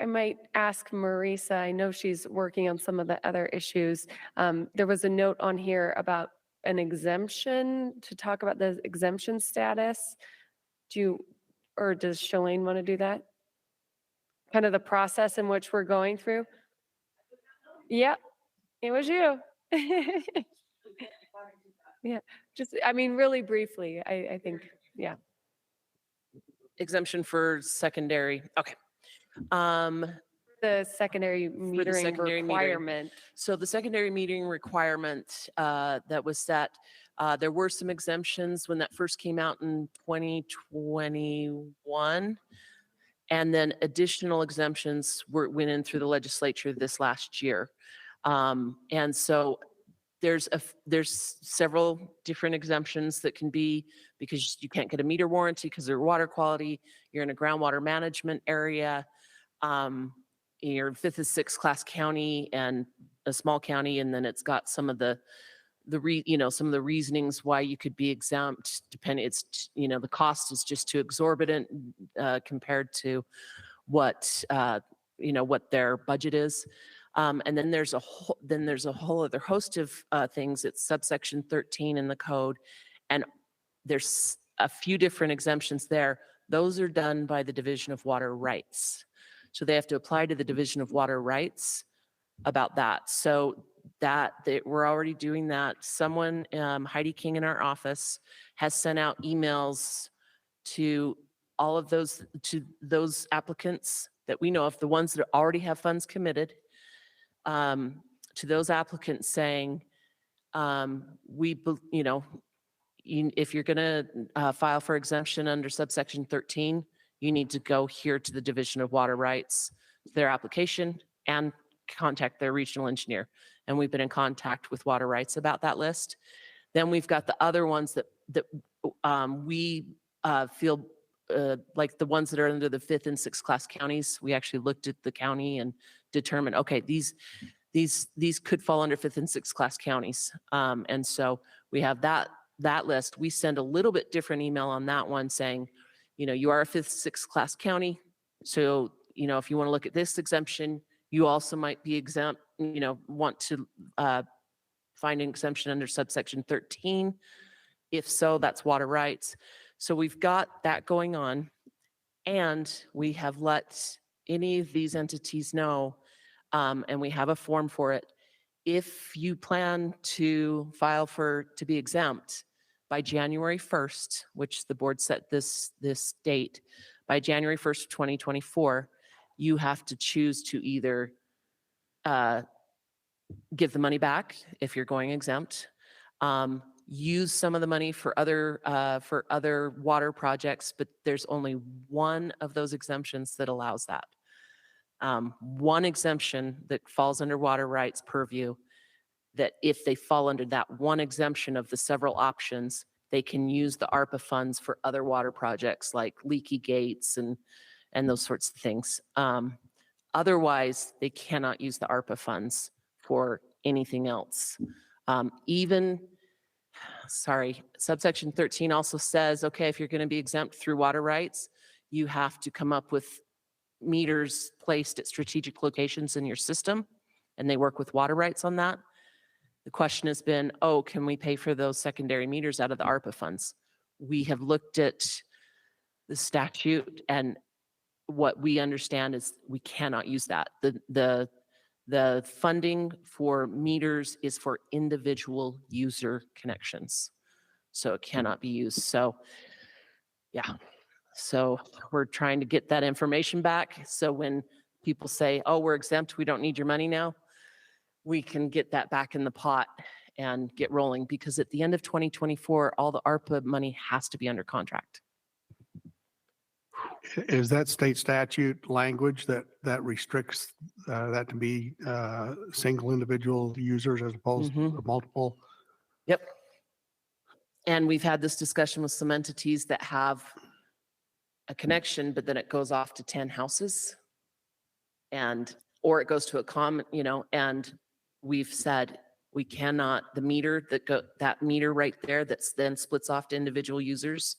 might ask Marisa, I know she's working on some of the other issues. There was a note on here about an exemption, to talk about the exemption status. Does Shalane want to do that? Kind of the process in which we're going through? Yep, it was you. Yeah, really briefly, I think, yeah. exemption for secondary, okay. Um, The secondary for the metering secondary metering. requirement. So the secondary metering requirement that was set, there were some exemptions when that first came out in 2021. And then additional exemptions went in through the legislature this last year. And so there's several different exemptions that can be, because you can't get a meter warranty because of your water quality, you're in a groundwater management area, you're fifth and sixth class county and a small county, and then it's got some of some of the reasonings why you could be exempt. Depending, it's the cost is just too exorbitant compared to what what their budget is. And then there's a whole other host of things. It's subsection 13 in the code, and there's a few different exemptions there. Those are done by the Division of Water Rights. So they have to apply to the Division of Water Rights about that. So we're already doing that. Someone, Heidi King in our office, has sent out emails to all of those applicants that we know of, the ones that already have funds committed, to those applicants saying, if you're going to file for exemption under subsection 13, you need to go here to the Division of Water Rights, their application, and contact their regional engineer. And we've been in contact with Water Rights about that list. Then we've got the other ones that we feel like the ones that are under the fifth and sixth class counties. We actually looked at the county and determined, okay, these could fall under fifth and sixth class counties. And so we have that list. We send a little bit different email on that one saying, you are a fifth, sixth class county. So, if you want to look at this exemption, you also might be exempt, want to find an exemption under subsection 13. If so, that's water rights. So we've got that going on, and we have let any of these entities know, and we have a form for it. If you plan to file to be exempt by January 1st, which the board set this date, by January 1st, 2024, you have to choose to either give the money back if you're going exempt, use some of the money for other water projects, but there's only one of those exemptions that allows that. One exemption that falls under water rights purview, that if they fall under that one exemption of the several options, they can use the ARPA funds for other water projects like leaky gates and those sorts of things. Otherwise, they cannot use the ARPA funds for anything else. Subsection 13 also says, okay, if you're going to be exempt through water rights, you have to come up with meters placed at strategic locations in your system, and they work with water rights on that. The question has been, can we pay for those secondary meters out of the ARPA funds? We have looked at the statute, and what we understand is we cannot use that. The funding for meters is for individual user connections, so it cannot be used. So, yeah. So we're trying to get that information back. So when people say, we're exempt, we don't need your money now, we can get that back in the pot and get rolling, because at the end of 2024, all the ARPA money has to be under contract. Is that state statute language that restricts that to be single individual users as opposed to multiple? Yep. And we've had this discussion with some entities that have a connection, but then it goes off to 10 houses, or it goes to a common, and we've said we cannot, the meter that meter right there that's then splits off to individual users,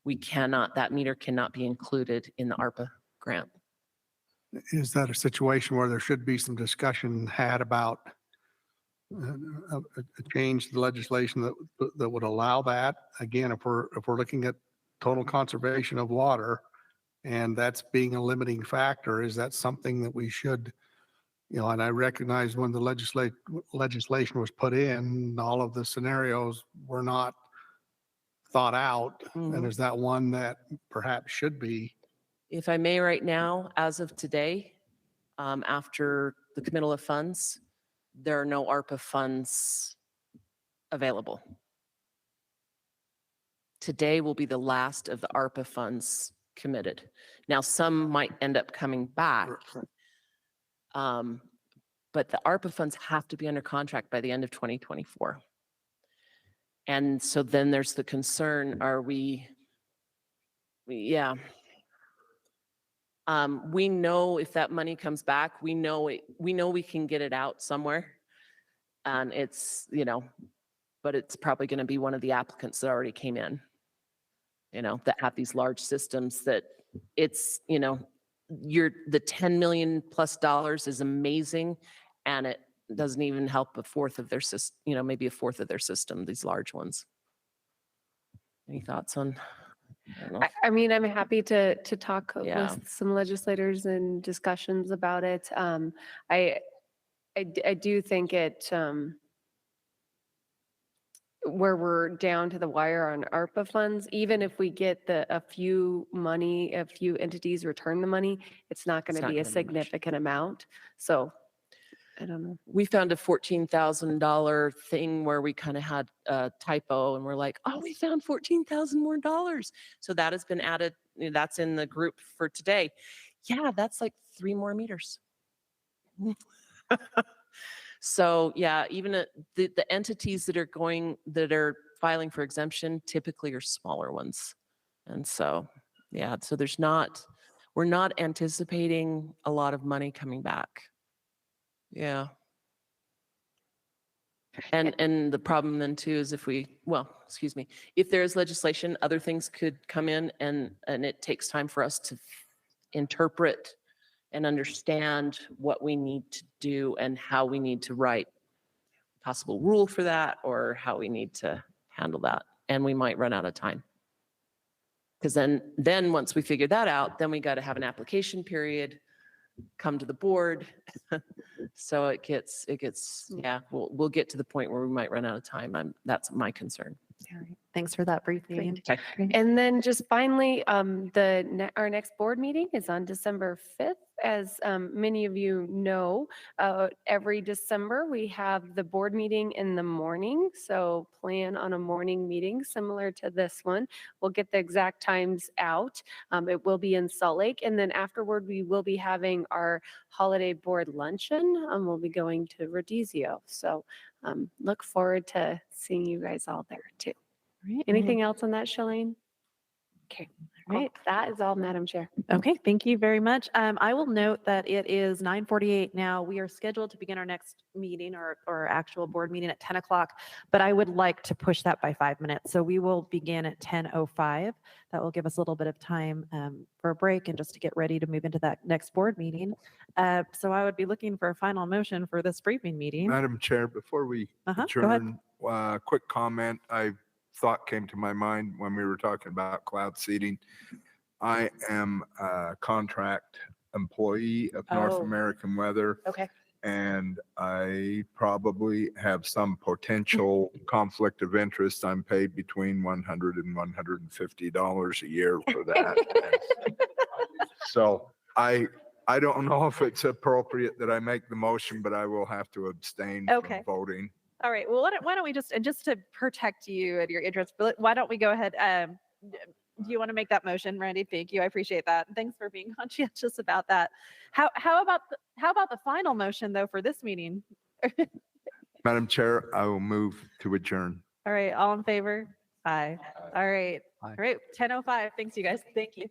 that meter cannot be included in the ARPA grant. Is that a situation where there should be some discussion had about a change to the legislation that would allow that? Again, if we're looking at total conservation of water, and that's being a limiting factor, is that something that we should, and I recognize when the legislation was put in, all of the scenarios were not thought out? And Mhm. is that one that perhaps should be? If I may, right now, as of today, after the committal of funds, there are no ARPA funds available. Today will be the last of the ARPA funds committed. Now, some might end up coming back. But the ARPA funds have to be under contract by the end of 2024. And so then there's the concern, yeah. We know if that money comes back, we know we can get it out somewhere. And it's, but it's probably going to be one of the applicants that already came in, that have these large systems that it's, the $10 million plus is amazing. And it doesn't even help a fourth of their system, maybe a fourth of their system, these large ones. Any thoughts on? I don't know. I mean, I'm happy to talk Yeah. with some legislators and discussions about it. I do think it, where we're down to the wire on ARPA funds, even if we get a few entities return the money, it's not going It's to not be a gonna be much. significant amount. So I don't know. We found a $14,000 thing where we kind of had a typo and we're like, oh, we found $14,000 more dollars. So that has been added. That's in the group for today. Yeah, that's like 3 more meters. So yeah, even the entities that are filing for exemption typically are smaller ones. And so, yeah, so we're not anticipating a lot of money coming back. Yeah. And the problem then too is if there is legislation, other things could come in and it takes time for us to interpret and understand what we need to do and how we need to write possible rule for that or how we need to handle that. And we might run out of time. Because then once we figure that out, then we got to have an application period, come to the board. So it gets, yeah, we'll get to the point where we might run out of time. That's my concern. All right. Thanks for that briefing. Okay. And then just finally, our next board meeting is on December 5th. As many of you know, every December we have the board meeting in the morning. So plan on a morning meeting similar to this one. We'll get the exact times out. It will be in Salt Lake. And then afterward, we will be having our holiday board luncheon. We'll be going to Rodizio. So look forward to seeing you guys all there too. Right. Anything else on that, Shalane? Okay. All right. That is all, Madam Chair. Okay, thank you very much. I will note that it is 9:48 now. We are scheduled to begin our next meeting or actual board meeting at 10 o'clock, but I would like to push that by 5 minutes. So we will begin at 10:05. That will give us a little bit of time for a break and just to get ready to move into that next board meeting. So I would be looking for a final motion for this briefing meeting. Madam Chair, before we Go ahead. adjourn, quick comment. Thought came to my mind when we were talking about cloud seeding. I am a contract employee of North Oh. American Weather, Okay. and I probably have some potential conflict of interest. I'm paid between $100 and $150 a year for that. So I don't know if it's appropriate that I make the motion, but I will have to abstain Okay. from voting. All right. Well, why don't we just to protect you and your interests, why don't we go ahead? Do you want to make that motion, Randy? Thank you. I appreciate that. Thanks for being conscientious about that. How about the final motion though for this meeting? Madam Chair, I will move to adjourn. All right. All in favor? Aye. All right. Aye. All right. 10:05. Thanks, you guys. Thank you.